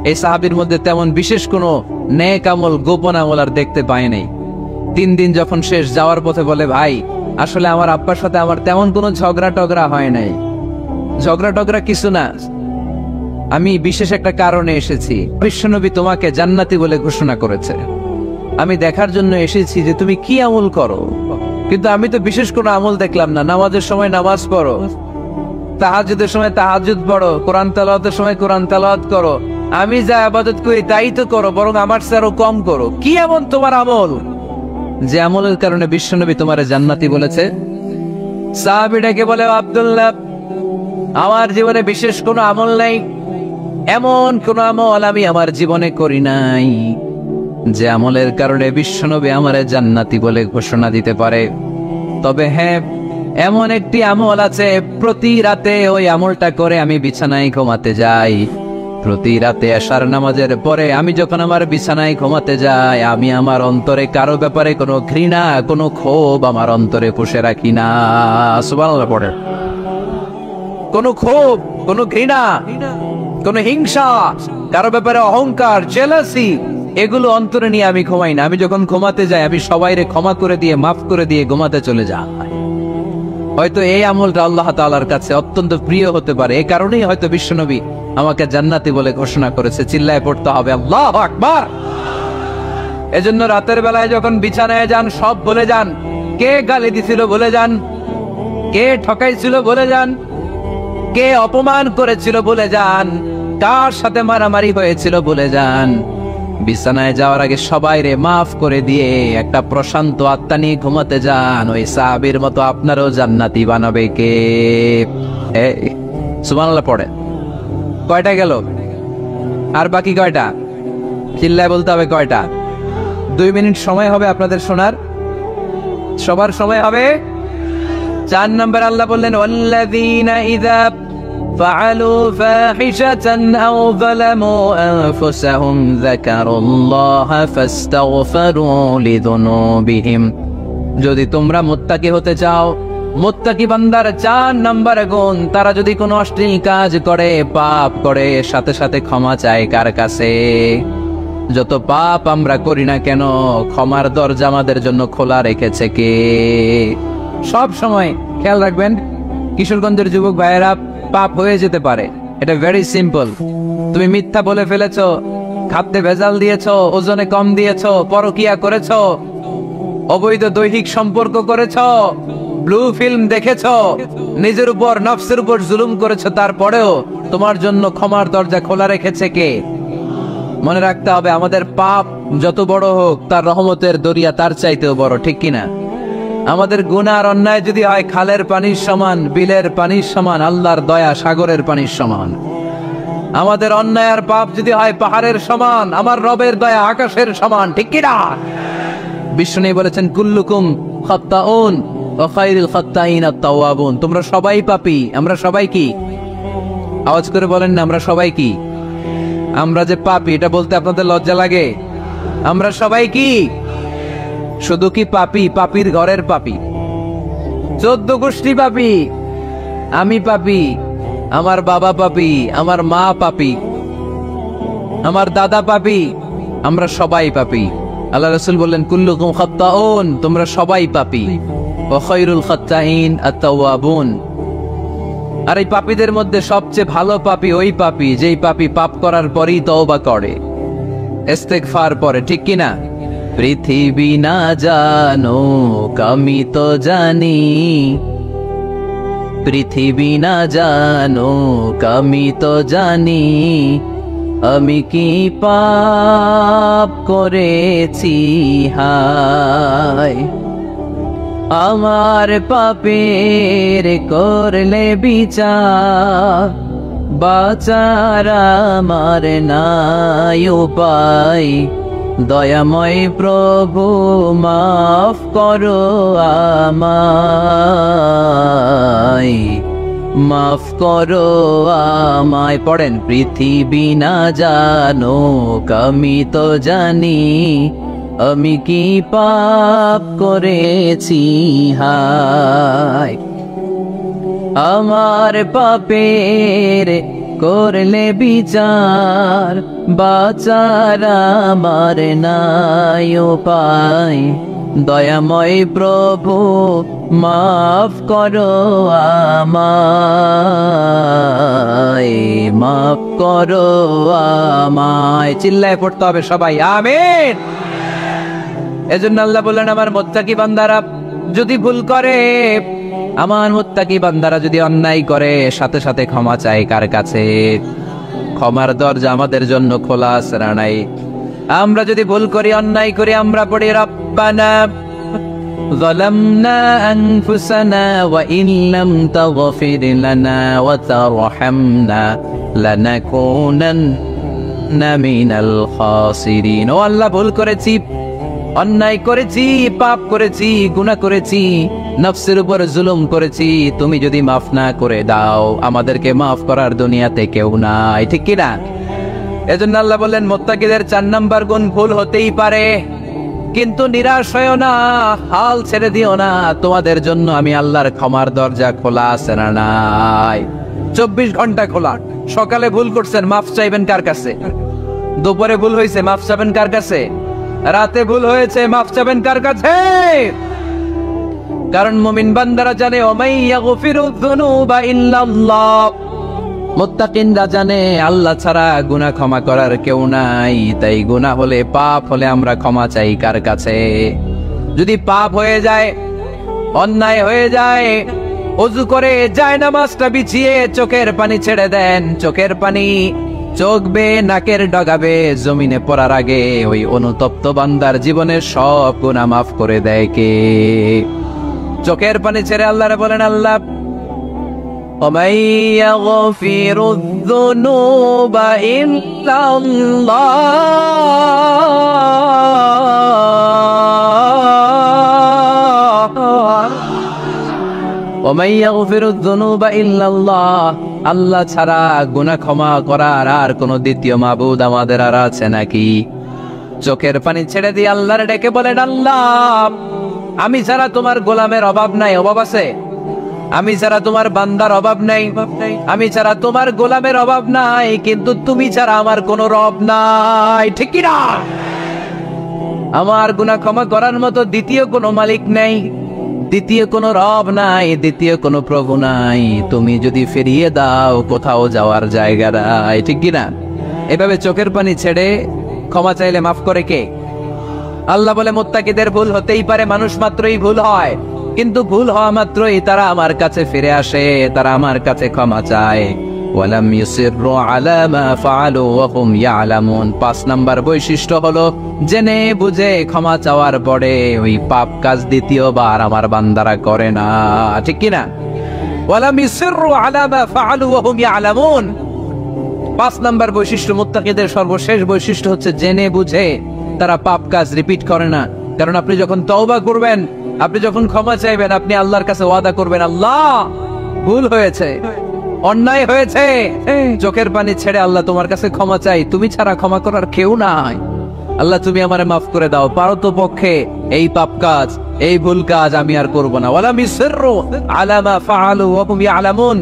এই সাহাবীর মধ্যে তেমন বিশেষ কোনো নেক আমল, গোপন আমল আর দেখতে পায় নাই। 3 দিন যখন শেষ, যাওয়ার পথে বলে, ভাই আসলে আমার আব্বার সাথে আমার তেমন কোনো ঝগড়া টগড়া হয় নাই। ঝগড়া টগড়া কিছু না, আমি বিশেষ একটা কারণে এসেছি। বিশ্বনবী তোমাকে জান্নাতি বলে ঘোষণা করেছে, আমি দেখার জন্য এসেছি যে তুমি কি আমল করো। কিন্তু আমি তো বিশেষ কোনো আমল দেখলাম না। নামাজের সময় নামাজ পড়ো, তাহাজ্জুদের সময় তাহাজ্জুদ পড়ো, কোরআন তেলাওয়াতের সময় কোরআন তেলাওয়াত করো, আমি যা ইবাদত করি তাই তো করো, বরং আমার চেয়ে আরো কম করো। কি এমন তোমার আমল যে আমলের কারণে বিশ্বনবী তোমারে জান্নাতি বলেছে? সাহাবীটাকে বলে, আব্দুল্লাহ, আমার জীবনে বিশেষ কোনো আমল নাই, এমন কোন আমল আমি আমার জীবনে করি নাই যে আমলের কারণে বিশ্বনবী আমারে জান্নাতি বলে ঘোষণা দিতে পারে। তবে হ্যাঁ, এমন একটি আমল আছে, প্রতি রাতে ওই আমলটা করে আমি বিছানায় ঘুমাতে যাই। প্রতি রাতে এশার নামাজের পরে আমি যখন আমার বিছানায় ঘুমাতে যাই, আমি আমার অন্তরে কারো ব্যাপারে কোনো ঘৃণা, কোনো ক্ষোভ আমার অন্তরে পুষে রাখি না। সুবহানাল্লাহ পড়ে। কোনো ক্ষোভ, কোনো ঘৃণা, কোনো হিংসা, কারো ব্যাপারে অহংকার, জেলাসি, এগুলো অন্তরে নিয়ে আমি ঘুমাই না। আমি যখন ঘুমাতে যাই, আমি সবাইরে ক্ষমা করে দিয়ে, মাফ করে দিয়ে ঘুমাতে চলে যাই। হয়তো এই আমলটা আল্লাহ তাআলার কাছে অত্যন্ত প্রিয় হতে পারে, এই কারণেই হয়তো বিশ্বনবী আমাকে জান্নাতি বলে ঘোষণা করেছে। চিল্লায় পড়তে হবে আল্লাহু আকবার। এজন্য রাতের বেলায় যখন বিছানায় যান, সব ভুলে যান, কে গালি দিছিল ভুলে যান, কে ঠকাইছিল বলে যান, কে অপমান করেছিল বলে যান, কার সাথে মারামারি হয়েছিল বলে যান। বিছানায় যাওয়ার আগে সবাই রে মাফ করে দিয়ে একটা প্রশান্ত আত্মা নিয়ে ঘুমাতে যান। ওই সাহাবীর মতো আপনারও জান্নাতি বানাবে কে? সুবহানাল্লাহ পড়ে। কয়টা গেল? আর বাকি কয়টা? চিল্লায় বলতে হবে কয়টা? 2 মিনিট সময় হবে আপনাদের শোনার। সবার সময় হবে। 4 নম্বর আল্লাহ বললেন, ওয়াল্লাযীনা ইযা ফাআলু ফাহিশাতান আও যালামু আনফুসাহুম যাকারুল্লাহা ফাস্তাগফিরু লিযুনুবিহিম। যদি তোমরা মুত্তাকি হতে চাও, মুত্তাকি বান্দার 4 নম্বর গুণ, তারা যদি কোনো অশ্লীল কাজ করে, পাপ করে, সাথে সাথে ক্ষমা চায় কার কাছে? যত পাপ আমরা করি না কেন, ক্ষমার দরজা আমাদের জন্য খোলা রেখেছে কে? সব সময় খেয়াল রাখবেন, কিশোরগঞ্জের যুবক ভাইয়েরা, পাপ হয়ে যেতে পারে, এটা ভেরি সিম্পল। তুমি মিথ্যা বলে ফেলেছো, খাদ্যে ভেজাল দিয়েছো, ওজনে কম দিয়েছো, পরকিয়া করেছো, অবৈধ দৈহিক সম্পর্ক করেছো, ব্লু ফিল্ম দেখেছো, নিজের উপর নফসের উপর জুলুম করেছো, তারপরেও তোমার জন্য ক্ষমার দরজা খোলা রেখেছে কে? মনে রাখতে হবে, আমাদের পাপ যত বড় হোক, তার রহমতের দরিয়া তার চাইতেও বড়, ঠিক কিনা? আমাদের গুনাহ আর অন্যায় যদি হয় খালের পানির সমান, বিলের পানির সমান, আল্লাহর দয়া সাগরের পানির সমান। আমাদের অন্যায় আর পাপ যদি হয় পাহাড়ের সমান, আমার রবের দয়া আকাশের সমান, ঠিক কিনা? বিষ্ণু বলেছেন, কুল্লুকুম খাত্তাউন ওয়া খায়রুল খাত্তাইন আত-তাওয়াবুন। তোমরা সবাই পাপী। আমরা সবাই কি? আওয়াজ করে বলেন না, আমরা সবাই কি? আমরা যে পাপী, এটা বলতে আপনাদের লজ্জা লাগে? আমরা সবাই কি? শুধু কি পাপী? পাপীর ঘরের পাপী, 14 গোষ্ঠী পাপী। আমি পাপী, আমার বাবা পাপী, আমার মা পাপী, আমার দাদা পাপী, আমরা সবাই পাপী। আল্লাহ রাসূল বললেন, কুল্লুকুম খাত্তাউন, তোমরা সবাই পাপী, ওয়া খায়রুল খাত্তাইন আত-তাওয়াবুন। আর এই পাপীদের মধ্যে সবচেয়ে ভালো পাপী ওই পাপী যেই পাপী পাপ করার পরই তওবা করে, ইস্তেগফার পড়ে, ঠিক কিনা? পৃথিবী না জানুক আমি তো জানি, পৃথিবী না জানুক আমি তো জানি, আমি কি পাপ করেছি হায়। আমার পাপের করলে বিচার, বাঁচার আমার নাই উপায়। দয়াময় প্রভু মাফ করো আমায়, মাফ করো আমায়। পড়েন, পৃথিবী না জানুক আমি তো জানি, আমি কি পাপ করেছি হায়। আমার পাপের করলে বিচার, বাঁচার আমার নাই উপায়। দয়াময় প্রভু মাফ করো আমায়, মাফ করো আমায়। চিল্লায় পড়তে হবে সবাই, আমিন। এজন্য আল্লাহ বললেন, আমার মুত্তাকি বান্দারা যদি ভুল করে, আমার মুত্তাকি বান্দারা যদি অন্যায় করে, সাথে সাথে ক্ষমা চায় কার কাছে? ক্ষমার দরজা আমাদের জন্য খোলা আছে না নাই? আমরা যদি ভুল করি, অন্যায় করি, আমরা পড়ি, রব্বানা যালামনা আনফুসানা ওয়া ইন লাম তাগফির লানা ওয়া তারহামনা লানাকুনান্না মিনাল খাসিরিন। ও আল্লাহ, ভুল করেছি, অন্যায় করেছি, পাপ করেছি, গুনাহ করেছি, নফসের উপর জুলুম করেছি। তুমি যদি মাফ না করে দাও, আমাদেরকে মাফ করার দুনিয়াতে কেউ নাই, ঠিক কি না? এজন্য আল্লাহ বললেন, মুত্তাকিদের 4 নাম্বার গুণ, ভুল হতেই পারে, কিন্তু নিরাশ হয়ো না, হাল ছেড়ে দিও না। তোমাদের জন্য আমি আল্লাহর ক্ষমার দরজা খোলা আছে না নাই? 24 ঘন্টা খোলা। সকালে ভুল করছেন, মাফ চাইবেন কার কাছে? দুপুরে ভুল হয়েছে, মাফ চাইবেন কার কাছে? রাতে ভুল হয়েছে, মাফ চাইবেন কার কাছে? কারণ মুমিন বান্দারা জানে, ওমাই ইয়াগফিরুয যুনুবা ইল্লাল্লাহ। মুত্তাকিনরা জানে, আল্লাহ ছাড়া গুনাহ ক্ষমা করার কেউ নাই। তাই গুনাহ হলে, পাপ হলে আমরা ক্ষমা চাই কার কাছে? যদি পাপ হয়ে যায়, অন্যায় হয়ে যায়, ওযু করে জায়নামাজটা বিছিয়ে চোখের পানি ছেড়ে দেন। চোখের পানি চোখ বেয়ে নাকের ডগাবে জমিনে পড়ার আগে ওই অনুতপ্ত বান্দার জীবনের সব গুনাহ মাফ করে দেয় কে? চোখের পানি ছেড়ে আল্লাহরে বলেন, আল্লাহ وَمَن يَغْفِرُ الذُّنُوبَ إِلَّا আল্লাহ। আল্লাহ ছাড়া গুনাহ ক্ষমা করার আর কোন দ্বিতীয় মাবুদ আমাদের আর আছে নাকি? চোখের পানি ছেড়ে দিয়ে আল্লাহরে ডেকে বলেন, আল্লাহ আমি ছাড়া তোমার গোলামের অভাব নাই, অভাব আছে? আমি ছাড়া তোমার বান্দার অভাব নাই, আমি ছাড়া তোমার গোলামের অভাব নাই, কিন্তু তুমি ছাড়া আমার কোনো রব নাই, ঠিক কি না? আমার গুনাহ ক্ষমা করার মতো দ্বিতীয় কোনো মালিক নাই, দ্বিতীয় কোনো রব নাই, দ্বিতীয় কোনো প্রভু নাই। তুমি যদি ফিরিয়ে দাও কোথাও যাওয়ার জায়গা নাই, ঠিক কি না? এভাবে চোখের পানি ছেড়ে ক্ষমা চাইলে মাফ করে কে? আল্লাহ বলে মুত্তাকিদের ভুল হতেই পারে, মানুষ মাত্রই ভুল হয়, কিন্তু ভুল হওয়া মাত্রই তারা আমার কাছে ফিরে আসে, তারা আমার কাছে ক্ষমা চায়। ওয়ালাম ইউসিররু আলা মা ফাআলু ওয়া হুম ইয়ালামুন। ৫ নাম্বার বৈশিষ্ট্য হলো জেনে বুঝে ক্ষমা চাওয়ার পরে ওই পাপ কাজ দ্বিতীয়বার আমার বান্দারা করে না, ঠিক কি না? ওয়ালাম ইউসিররু আলা মা ফাআলু ওয়া হুম ইয়ালামুন। ৫ নাম্বার বৈশিষ্ট্য, মুত্তাকিদের সর্বশেষ বৈশিষ্ট্য হচ্ছে জেনে বুঝে তারা পাপ কাজ রিপিট করে না। কারণ আপনি যখন তওবা করবেন, আপনি যখন ক্ষমা চাইবেন, আপনি আল্লাহর কাছে ওয়াদা করবেন, আল্লাহ ভুল হয়েছে, অন্যায় হয়েছে, চোখের পানি ছেড়ে আল্লাহ তোমার কাছে ক্ষমা চাই, তুমি ছাড়া ক্ষমা করার কেউ নাই, আল্লাহ তুমি আমারে মাফ করে দাও, পারতো পক্ষে এই পাপ কাজ, এই ভুল কাজ আমি আর করব না। ওয়ালাম ইউসিররু আলা মা ফাআলু ওয়া হুম ইয়ালামুন।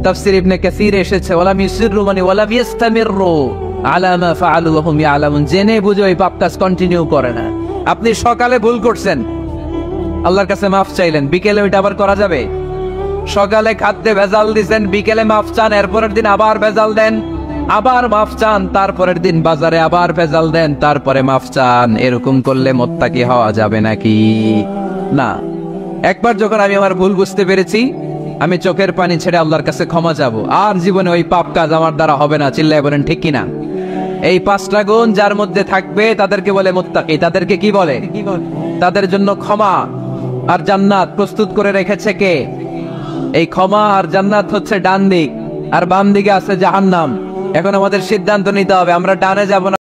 তাফসীর ইবনে কাসীর এসেছে ওয়ালাম ইউসিররু মানে ওয়ালাম ইস্তামিররু আলা মা ফাআলু ওয়া হুম ইয়ালামুন, জেনে বুঝে ওই পাপ কাজ কন্টিনিউ করে না। আপনি সকালে ভুল করছেন, আল্লাহর কাছে মাফ চাইলেন, বিকেলে ওইটা আবার করা যাবে? সকালে খাদ্যে ভেজাল দিবেন, বিকেলে মাফ চান, এরপরের দিন আবার ভেজাল দেন, আবার মাফ চান, তারপরের দিন বাজারে আবার ভেজাল দেন, তারপরে মাফ চান। এরকম করলে মুত্তাকি হওয়া যাবে নাকি? না। একবার যখন আমি আমার ভুল বুঝতে পেরেছি, আমি চোখের পানি ছেড়ে আল্লাহর কাছে ক্ষমা চাবো, আর জীবনে ওই পাপ কাজ আমার দ্বারা হবে না। চিল্লায় বলেন ঠিক কিনা? এই 5টা গুণ যার মধ্যে থাকবে তাদেরকে বলে মুত্তাকি। তাদেরকে কি বলে? তাদের জন্য ক্ষমা আর জান্নাত প্রস্তুত করে রেখেছে কে? এই ক্ষমা আর জান্নাত হচ্ছে ডান দিক, আর বাম দিকে আছে জাহান্নাম। এখন আমাদের সিদ্ধান্ত নিতে হবে, আমরা ডানে যাব না